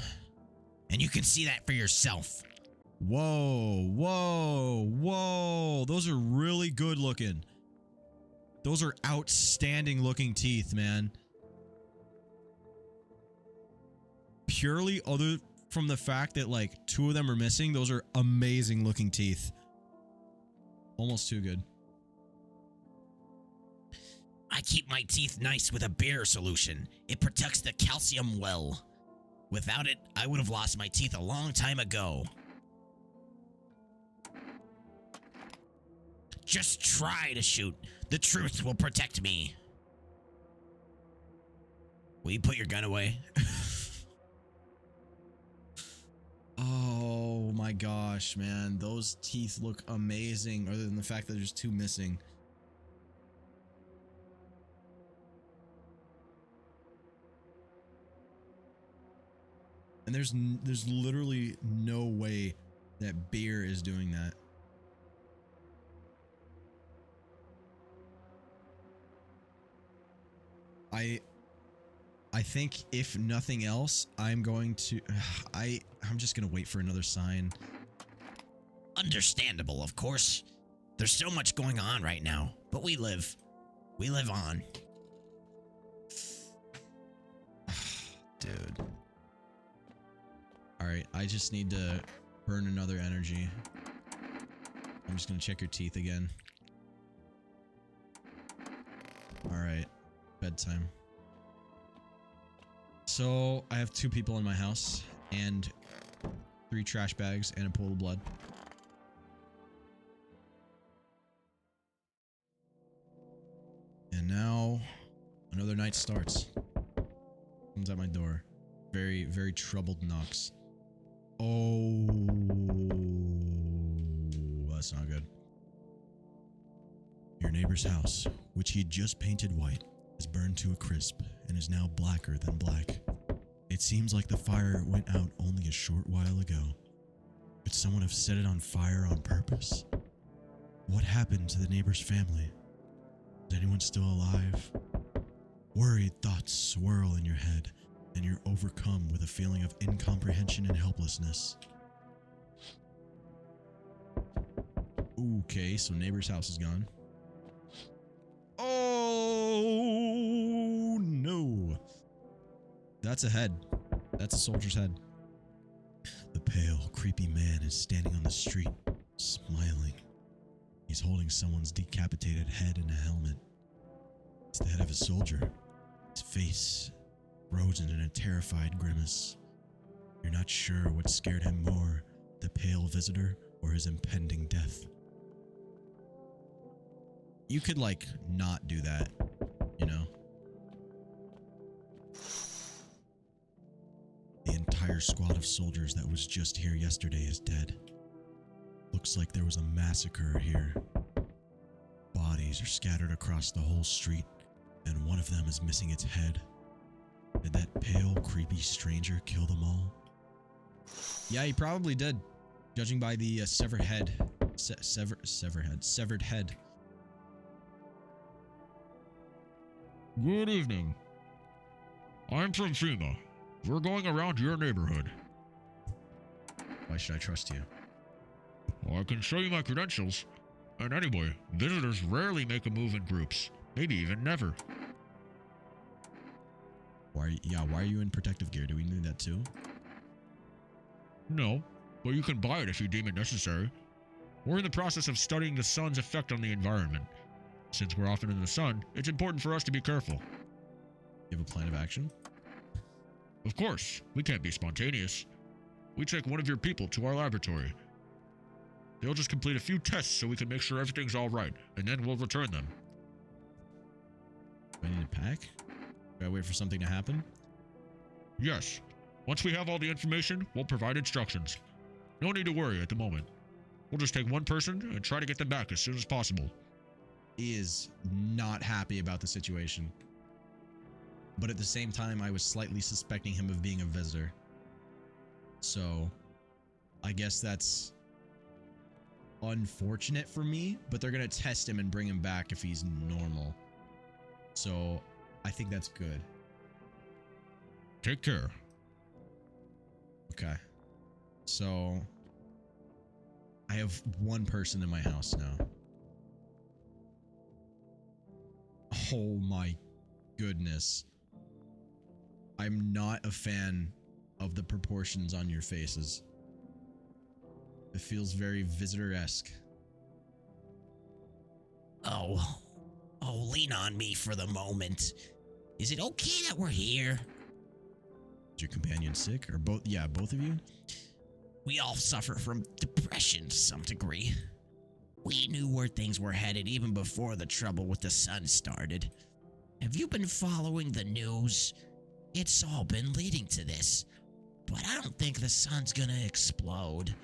And you can see that for yourself. Whoa, whoa, whoa. Those are really good looking. Those are outstanding looking teeth, man. Purely other from the fact that like 2 of them are missing, those are amazing looking teeth. Almost too good. I keep my teeth nice with a beer solution. It protects the calcium well. Without it, I would have lost my teeth a long time ago. Just try to shoot. The truth will protect me. Will you put your gun away? Oh my gosh, man. Those teeth look amazing, other than the fact that there's 2 missing. And there's literally no way that beer is doing that. I think if nothing else, I'm going to I'm just going to wait for another sign. Understandable, of course. There's so much going on right now, but we live. We live on. Dude. All right, I just need to burn another energy. I'm just going to check your teeth again. All right, bedtime. So, I have 2 people in my house and 3 trash bags and a pool of blood. And now another night starts. Comes at my door. Very, very troubled knocks. Oh, that's not good. Your neighbor's house, which he had just painted white, is burned to a crisp and is now blacker than black. It seems like the fire went out only a short while ago. Could someone have set it on fire on purpose? What happened to the neighbor's family? Is anyone still alive? Worried thoughts swirl in your head, and you're overcome with a feeling of incomprehension and helplessness. Okay, so neighbor's house is gone. Oh no. That's a head. That's a soldier's head. The pale, creepy man is standing on the street, smiling. He's holding someone's decapitated head in a helmet. It's the head of a soldier, his face frozen in a terrified grimace. You're not sure what scared him more, the pale visitor or his impending death. You could, like, not do that, you know? The entire squad of soldiers that was just here yesterday is dead. Looks like there was a massacre here. Bodies are scattered across the whole street, and one of them is missing its head. Did that pale, creepy stranger kill them all? Yeah, he probably did, judging by the severed head. Severed head. Good evening. I'm from FEMA. We're going around your neighborhood. Why should I trust you? I can show you my credentials. And anyway, visitors rarely make a move in groups. Maybe even never. Why are you in protective gear? Do we need that too? No, but you can buy it if you deem it necessary. We're in the process of studying the sun's effect on the environment. Since we're often in the sun, it's important for us to be careful. You have a plan of action? Of course, we can't be spontaneous. We take one of your people to our laboratory. They'll just complete a few tests so we can make sure everything's all right, and then we'll return them. Do I need to pack? Do I wait for something to happen? Yes. Once we have all the information, we'll provide instructions. No need to worry at the moment. We'll just take one person and try to get them back as soon as possible. He is not happy about the situation. But at the same time, I was slightly suspecting him of being a visitor. So, I guess that's unfortunate for me, but they're going to test him and bring him back if he's normal. So, I think that's good. Take care. Okay. So, I have one person in my house now. Oh my goodness. I'm not a fan of the proportions on your faces. It feels very visitor-esque. Oh, lean on me for the moment. Is it okay that we're here? Is your companion sick? Or both? Yeah, both of you? We all suffer from depression to some degree. We knew where things were headed even before the trouble with the sun started. Have you been following the news? It's all been leading to this. But I don't think the sun's gonna explode.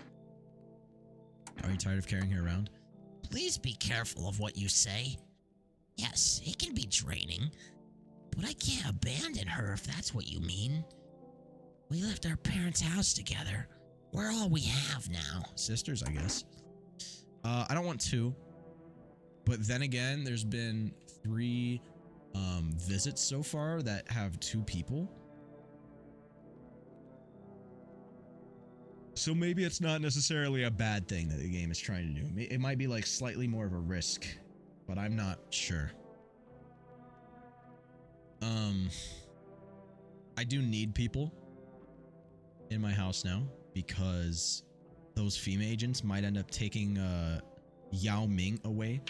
Are you tired of carrying her around? Please be careful of what you say. Yes, it can be draining, but I can't abandon her if that's what you mean. We left our parents' house together. We're all we have now. Sisters, I guess. I don't want two. But then again, there's been 3 visits so far that have 2 people. So maybe it's not necessarily a bad thing that the game is trying to do. It might be like slightly more of a risk, but I'm not sure. I do need people in my house now because those FEMA agents might end up taking Yao Ming away.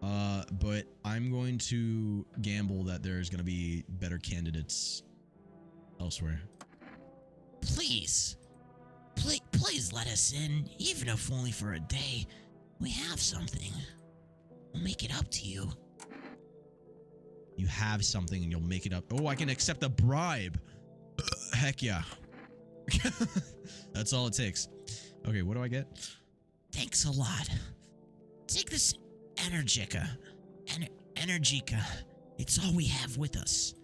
But I'm going to gamble that there's going to be better candidates elsewhere. Please let us in, even if only for a day. We have something. We'll make it up to you. You have something and you'll make it up. Oh, I can accept a bribe. Heck yeah. That's all it takes. Okay, what do I get? Thanks a lot. Take this Energica. It's all we have with us.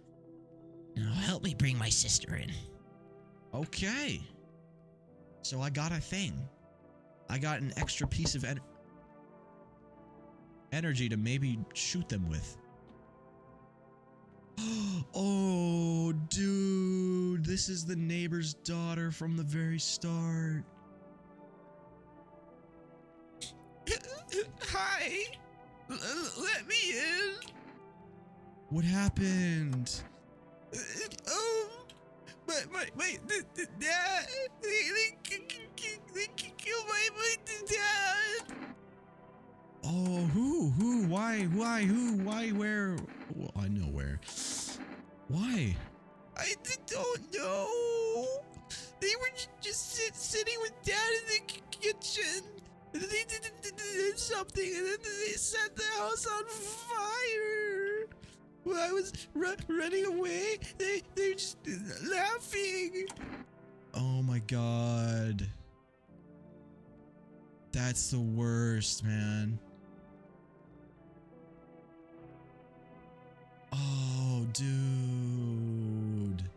Now help me bring my sister in. Okay. So I got a thing. I got an extra piece of energy to maybe shoot them with. Oh, dude. This is the neighbor's daughter from the very start. Hi. Let me in. What happened? My dad. They killed my dad. Oh, who, why, who, why, where? Well, I know where. Why? I don't know. They were just sitting with Dad in the kitchen. And they did something, and then they set the house on fire. When I was running away, they were just laughing. Oh my god. That's the worst, man. Oh, dude.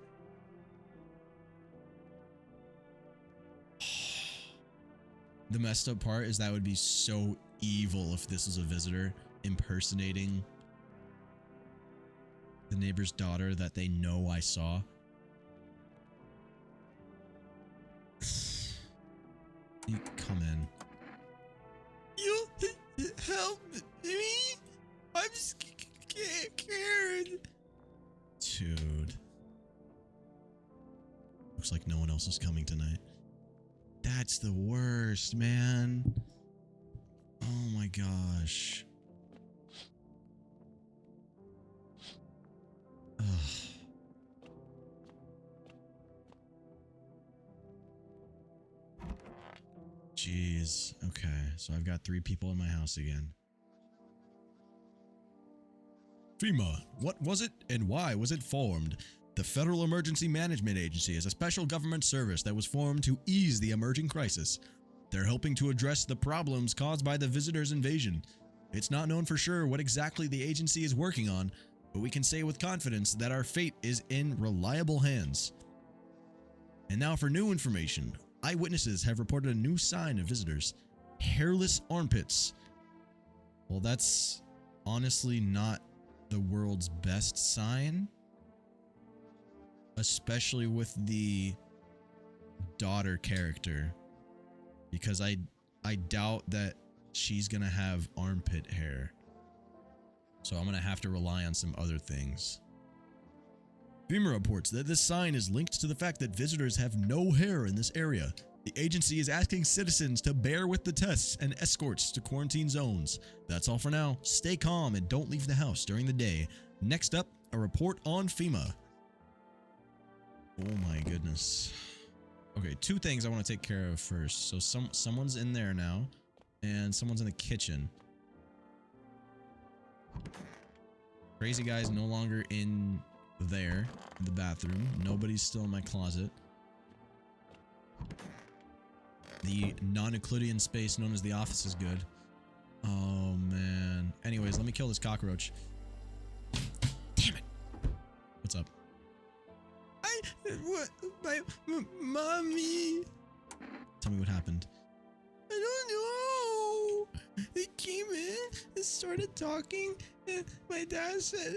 The messed up part is that would be so evil if this was a visitor impersonating the neighbor's daughter that they know I saw. You come in. You help me? I'm scared. Dude. Looks like no one else is coming tonight. That's the worst, man. Oh my gosh. Ugh. Jeez. Okay, so I've got 3 people in my house again. FEMA, what was it and why was it formed? The Federal Emergency Management Agency is a special government service that was formed to ease the emerging crisis. They're helping to address the problems caused by the visitors' invasion. It's not known for sure what exactly the agency is working on, but we can say with confidence that our fate is in reliable hands. And now for new information. Eyewitnesses have reported a new sign of visitors: hairless armpits. Well, that's honestly not the world's best sign, especially with the daughter character, because I doubt that she's gonna have armpit hair, so I'm gonna have to rely on some other things. FEMA reports that this sign is linked to the fact that visitors have no hair in this area. The agency is asking citizens to bear with the tests and escorts to quarantine zones. That's all for now. Stay calm and don't leave the house during the day. Next up, a report on FEMA. Oh my goodness. Okay, 2 things I want to take care of first. So someone's in there now, and someone's in the kitchen. Crazy guy's no longer in there, in the bathroom. Nobody's still in my closet. The non-Euclidean space known as the office is good. Oh man. Anyways, let me kill this cockroach. Damn it. What's up? My mommy. Tell me what happened. I don't know. They came in and started talking, and my dad said,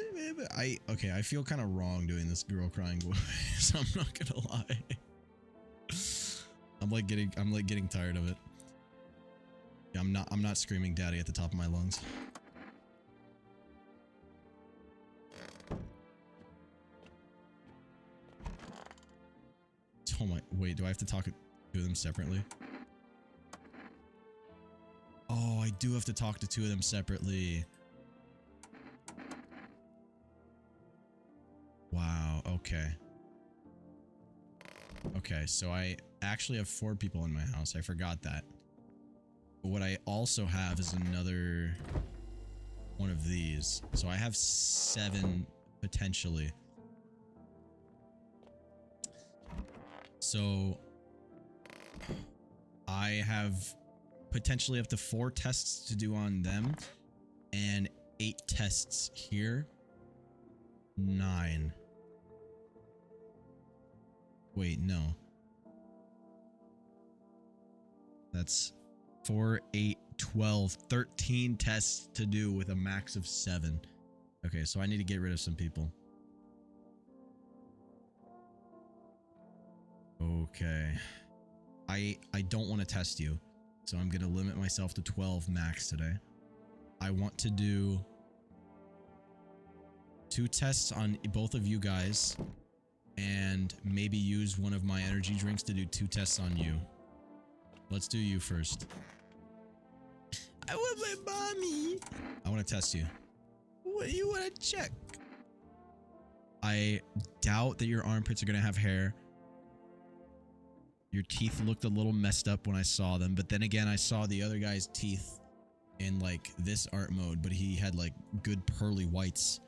Okay, I feel kind of wrong doing this girl crying voice. I'm not gonna lie. I'm getting tired of it. Yeah, I'm not screaming daddy at the top of my lungs. Oh my, wait, do I have to talk to them separately? Oh, I do have to talk to 2 of them separately. Wow, okay. Okay, so I actually have 4 people in my house. I forgot that. But what I also have is another one of these. So I have 7 potentially. So I have potentially up to 4 tests to do on them and 8 tests here. 9. Wait, no. That's 4, 8, 12, 13 tests to do with a max of 7. Okay, so I need to get rid of some people. Okay. I don't want to test you, so I'm going to limit myself to 12 max today. I want to do 2 tests on both of you guys and maybe use one of my energy drinks to do 2 tests on you. Let's do you first. I want my mommy. I want to test you. What do you want to check? I doubt that your armpits are going to have hair. Your teeth looked a little messed up when I saw them, but then again, I saw the other guy's teeth in like this art mode, but he had like good pearly whites.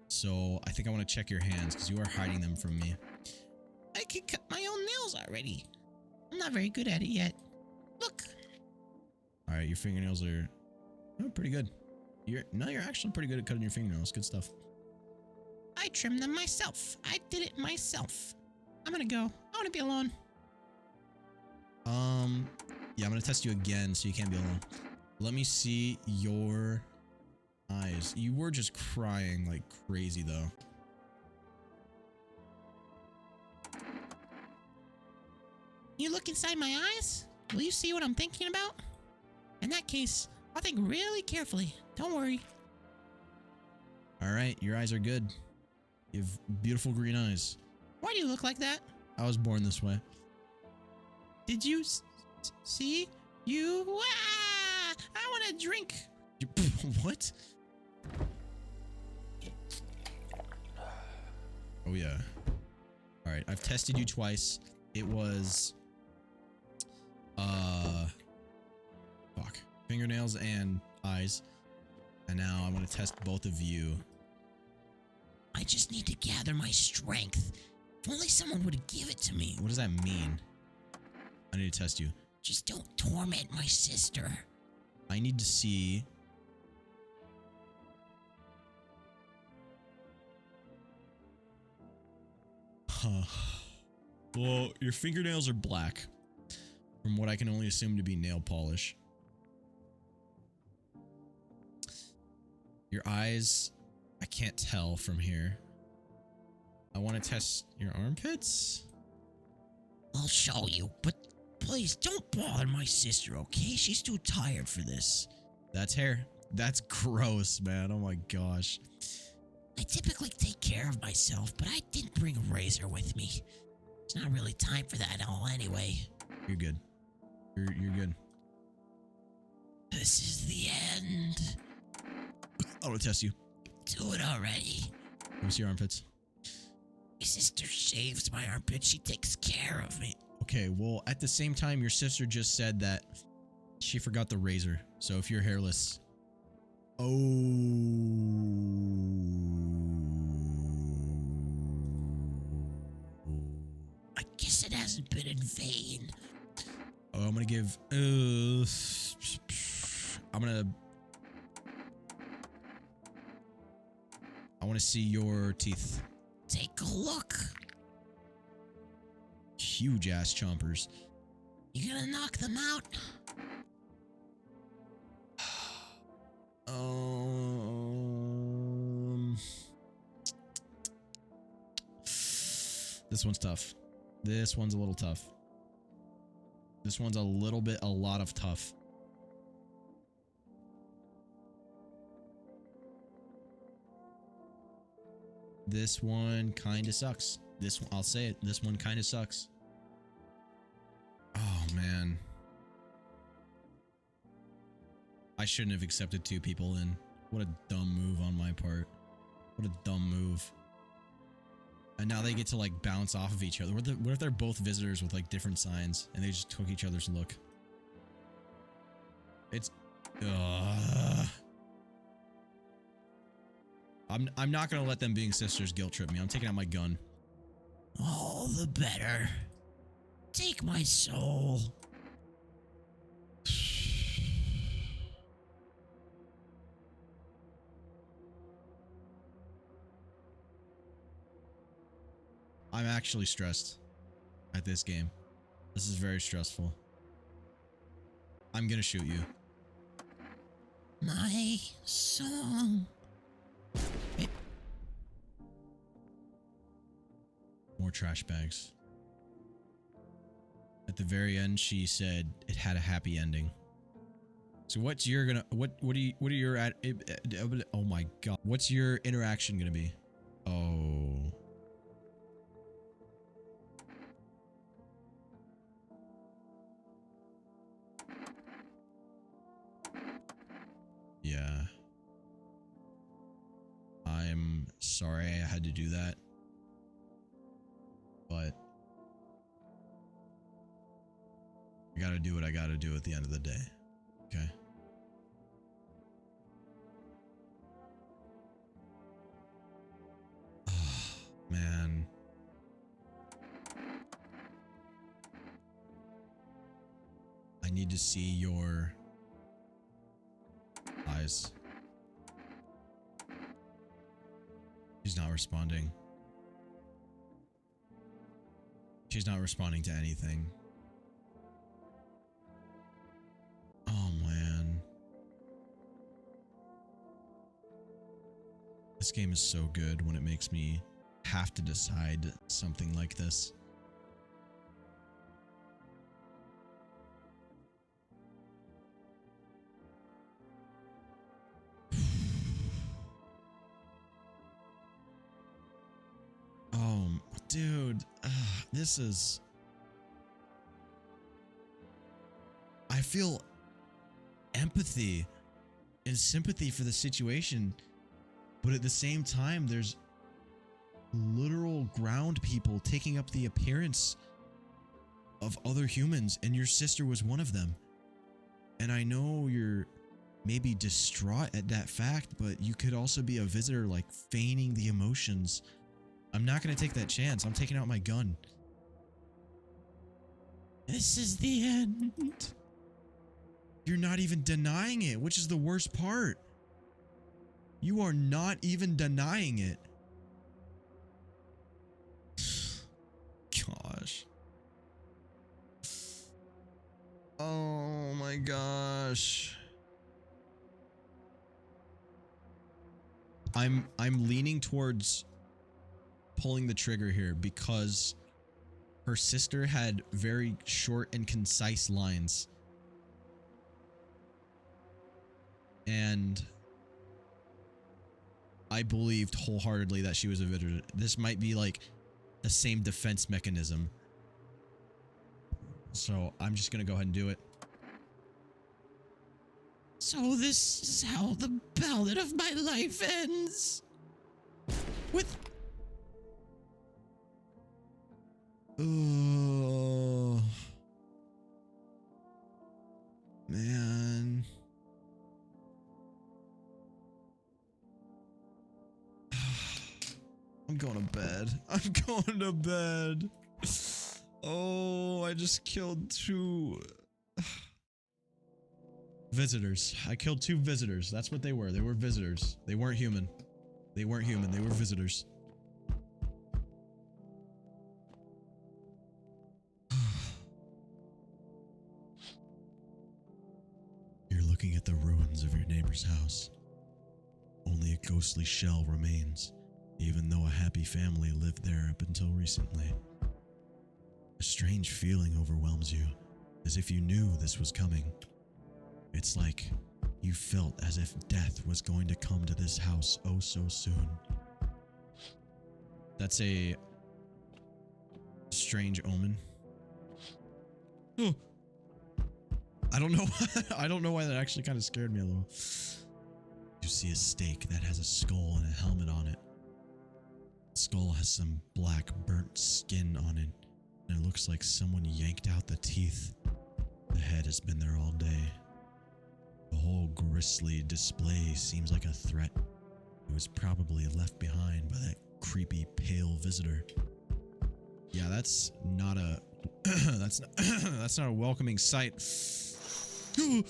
So I think I want to check your hands because you are hiding them from me. I can cut my own nails already. I'm not very good at it yet. Look. All right, your fingernails are pretty good. You're actually pretty good at cutting your fingernails. Good stuff. I trimmed them myself. I did it myself. I'm gonna go. I want to be alone. Yeah, I'm gonna test you again, so you can't be alone. Let me see your eyes. You were just crying like crazy, though. You look inside my eyes? Will you see what I'm thinking about? In that case, I'll think really carefully. Don't worry. All right, your eyes are good. You have beautiful green eyes. Why do you look like that? I was born this way. Did you see? You? Ah! I want a drink. What? Oh yeah. All right, I've tested you twice. It was fuck. Fingernails and eyes. And now I want to test both of you. I just need to gather my strength. If only someone would give it to me. What does that mean? I need to test you. Just don't torment my sister. I need to see. Huh. Well, your fingernails are black. From what I can only assume to be nail polish. Your eyes, I can't tell from here. I want to test your armpits. I'll show you, but please don't bother my sister, okay? She's too tired for this. That's hair. That's gross, man. Oh my gosh. I typically take care of myself, but I didn't bring a razor with me. It's not really time for that at all anyway. You're good. You're good. This is the end. I want to test you. Do it already. Let me see your armpits. My sister shaves my armpit. She takes care of me. Okay, well, at the same time, your sister just said that she forgot the razor. So if you're hairless... I guess it hasn't been in vain. Oh, I'm gonna give... I want to see your teeth. Take a look. Huge ass chompers. You gonna knock them out? This one's tough. This one's a little tough. This one's a lot of tough. This one kind of sucks. I'll say it. This one kind of sucks. Oh, man. I shouldn't have accepted 2 people in. What a dumb move on my part. What a dumb move. And now they get to like bounce off of each other. What if they're both visitors with like different signs and they just took each other's look? It's... I'm not gonna let them being sisters guilt trip me. I'm taking out my gun. All the better. Take my soul. I'm actually stressed at this game. This is very stressful. I'm gonna shoot you. My song. More trash bags. At the very end, she said it had a happy ending. So what's your gonna what are your oh my god, what's your interaction gonna be? Oh, yeah, I'm sorry I had to do that, but I gotta do what I gotta do at the end of the day. Okay. Man. I need to see your eyes. She's not responding. She's not responding to anything. Oh man. This game is so good when it makes me have to decide something like this. Oh, dude, this is... I feel empathy and sympathy for the situation, but at the same time, there's literal ground people taking up the appearance of other humans, and your sister was one of them. And I know you're maybe distraught at that fact, but you could also be a visitor, like feigning the emotions. I'm not going to take that chance. I'm taking out my gun. This is the end. You're not even denying it, which is the worst part. You are not even denying it. Gosh. Oh my gosh. I'm leaning towards pulling the trigger here because her sister had very short and concise lines. And I believed wholeheartedly that she was a visitor. This might be like the same defense mechanism. So I'm just gonna go ahead and do it. So this is how the ballad of my life ends. With... Oh, man. I'm going to bed. I'm going to bed. Oh, I just killed 2 visitors. I killed 2 visitors. That's what they were. They were visitors. They weren't human. They weren't human. They were visitors. You're looking at the ruins of your neighbor's house. Only a ghostly shell remains, even though a happy family lived there up until recently. A strange feeling overwhelms you, as if you knew this was coming. It's like you felt as if death was going to come to this house oh so soon. That's a strange omen. Oh. I don't know. I don't know why that actually kind of scared me a little. You see a stake that has a skull and a helmet on it. The skull has some black burnt skin on it, and it looks like someone yanked out the teeth. The head has been there all day. The whole grisly display seems like a threat. It was probably left behind by that creepy pale visitor. Yeah, that's not a that's not a welcoming sight. I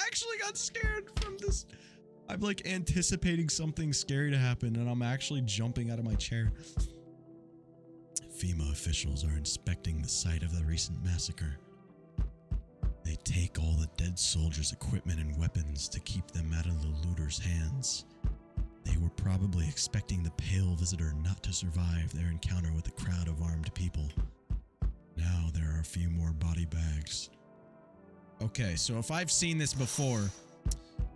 actually got scared from this. I'm like anticipating something scary to happen, and I'm actually jumping out of my chair. FEMA officials are inspecting the site of the recent massacre. take all the dead soldiers' equipment and weapons to keep them out of the looters' hands. They were probably expecting the pale visitor not to survive their encounter with a crowd of armed people. Now there are a few more body bags. Okay, so if I've seen this before,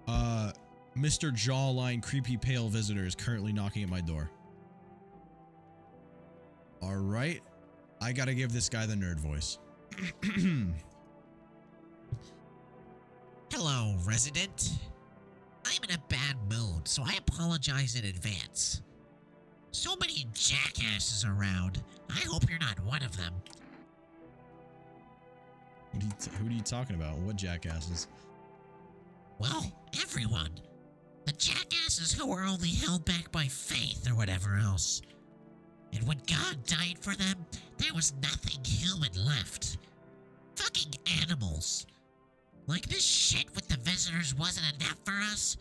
Mr. Jawline Creepy Pale Visitor is currently knocking at my door. Alright, I gotta give this guy the nerd voice. Hello, resident. I'm in a bad mood, so I apologize in advance. So many jackasses around. I hope you're not one of them. Who are you talking about? What jackasses? Well, everyone. The jackasses who were only held back by faith or whatever else. And when God died for them, there was nothing human left. Fucking animals. Like this shit with the visitors wasn't enough for us.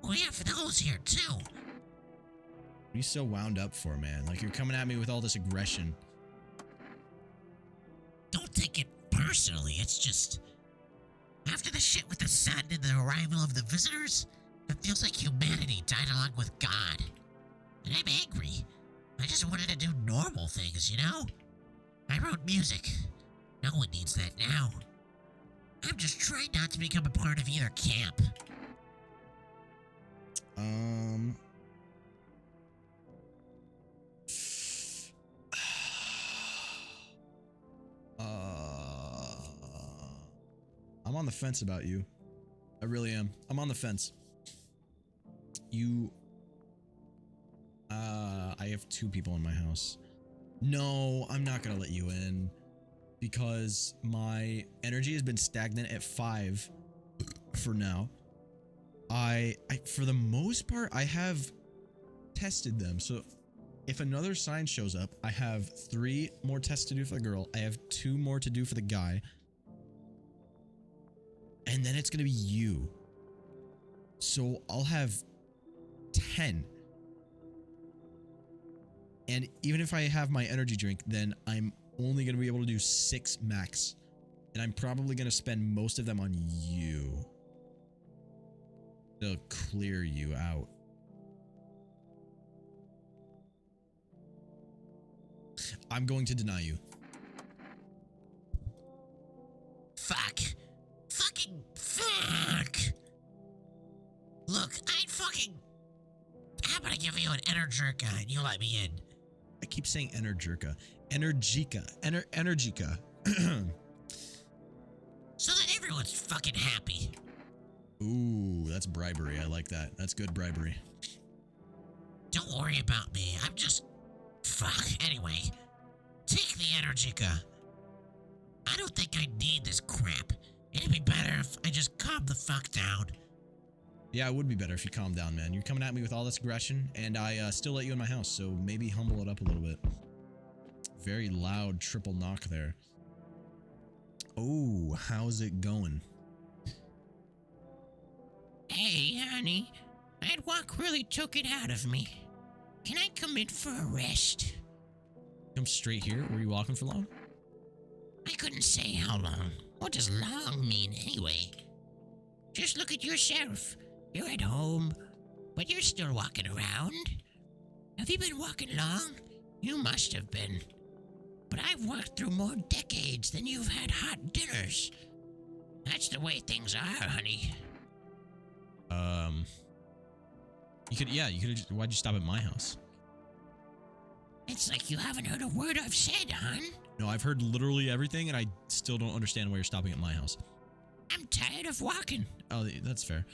We have those here too. What are you so wound up for, man? Like you're coming at me with all this aggression. Don't take it personally, it's just... After the shit with the sun and the arrival of the visitors, it feels like humanity died along with God. And I'm angry. I just wanted to do normal things, you know? I wrote music. No one needs that now. I'm just trying not to become a part of either camp. I'm on the fence about you. I really am. I'm on the fence. I have 2 people in my house. No, I'm not gonna let you in because my energy has been stagnant at 5 for now. I for the most part, I have tested them. So if another sign shows up, I have 3 more tests to do for the girl. I have 2 more to do for the guy. And then it's going to be you. So I'll have 10. And even if I have my energy drink, then I'm only going to be able to do 6 max. And I'm probably going to spend most of them on you. To clear you out. I'm going to deny you. Fuck. Fucking fuck. Look, I'm gonna give you an Energica and you let me in. I keep saying Energica. Energica. Energica. So that everyone's fucking happy. Ooh, that's bribery. I like that. That's good bribery. Don't worry about me. I'm just... Fuck. Anyway, take the Energica. I don't think I need this crap. It'd be better if I just calm the fuck down. Yeah, it would be better if you calm down, man. You're coming at me with all this aggression, and I still let you in my house, so maybe humble it up a little bit. Very loud triple knock there. Oh, how's it going? Hey, honey. That walk really took it out of me. Can I come in for a rest? Come straight here? Were you walking for long? I couldn't say how long. What does long mean anyway? Just look at yourself. You're at home, but you're still walking around. Have you been walking long? You must have been. But I've walked through more decades than you've had hot dinners. That's the way things are, honey. You could why'd you stop at my house? It's like you haven't heard a word I've said, hon. No, I've heard literally everything, and I still don't understand why you're stopping at my house. I'm tired of walking. Oh, that's fair.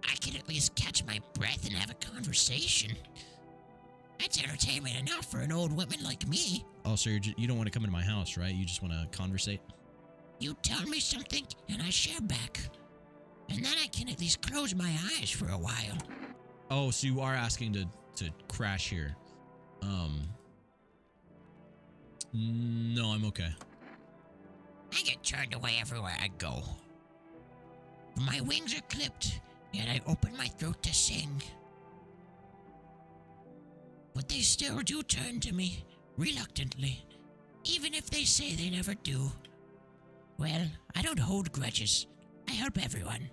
I can at least catch my breath and have a conversation. That's entertainment enough for an old woman like me. Oh, so you don't want to come into my house, right? You just want to conversate? You tell me something, and I share back. And then I can at least close my eyes for a while. Oh, so you are asking to crash here. No, I'm okay. I get turned away everywhere I go. My wings are clipped, yet I open my throat to sing. But they still do turn to me, reluctantly, even if they say they never do. Well, I don't hold grudges. I help everyone.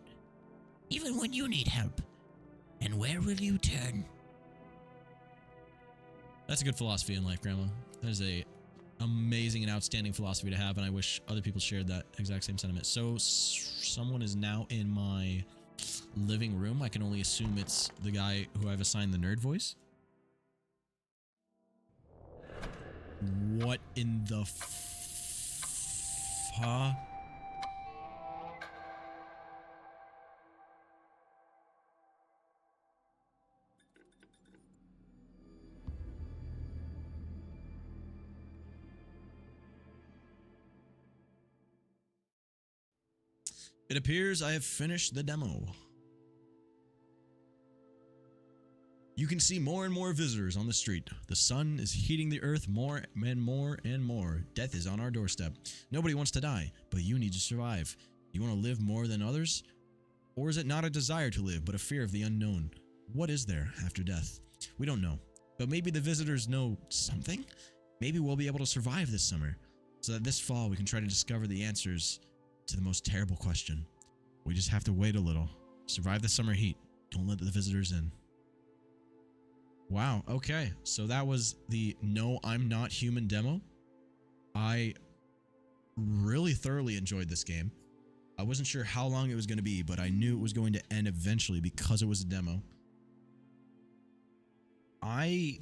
Even when you need help. And where will you turn? That's a good philosophy in life, Grandma. That is a amazing and outstanding philosophy to have, and I wish other people shared that exact same sentiment. So, someone is now in my living room. I can only assume it's the guy who I've assigned the nerd voice. What in the huh? It appears I have finished the demo. You can see more and more visitors on the street. The sun is heating the earth more and more and more. Death is on our doorstep. Nobody wants to die, but you need to survive. You want to live more than others? Or is it not a desire to live, but a fear of the unknown? What is there after death? We don't know. But maybe the visitors know something? Maybe we'll be able to survive this summer, so that this fall we can try to discover the answers to the most terrible question. We just have to wait a little. Survive the summer heat. Don't let the visitors in. Wow, okay. So that was the No, I'm Not Human demo. I really thoroughly enjoyed this game. I wasn't sure how long it was going to be, but I knew it was going to end eventually because it was a demo. I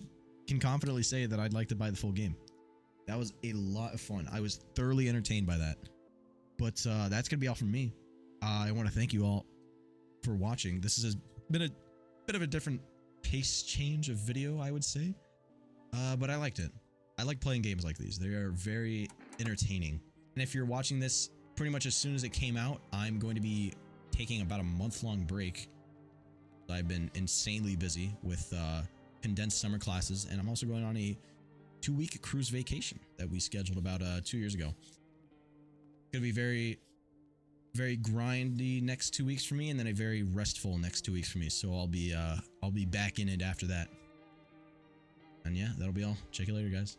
can confidently say that I'd like to buy the full game. That was a lot of fun. I was thoroughly entertained by that. But that's going to be all from me. I want to thank you all for watching. This has been a bit of a different pace change of video, I would say. But I liked it. I like playing games like these. They are very entertaining. And if you're watching this pretty much as soon as it came out, I'm going to be taking about a month-long break. I've been insanely busy with condensed summer classes, and I'm also going on a 2-week cruise vacation that we scheduled about 2 years ago. Gonna be very, very grindy next 2 weeks for me, and then a very restful next 2 weeks for me. So I'll be back in it after that. And yeah, that'll be all. Check you later, guys.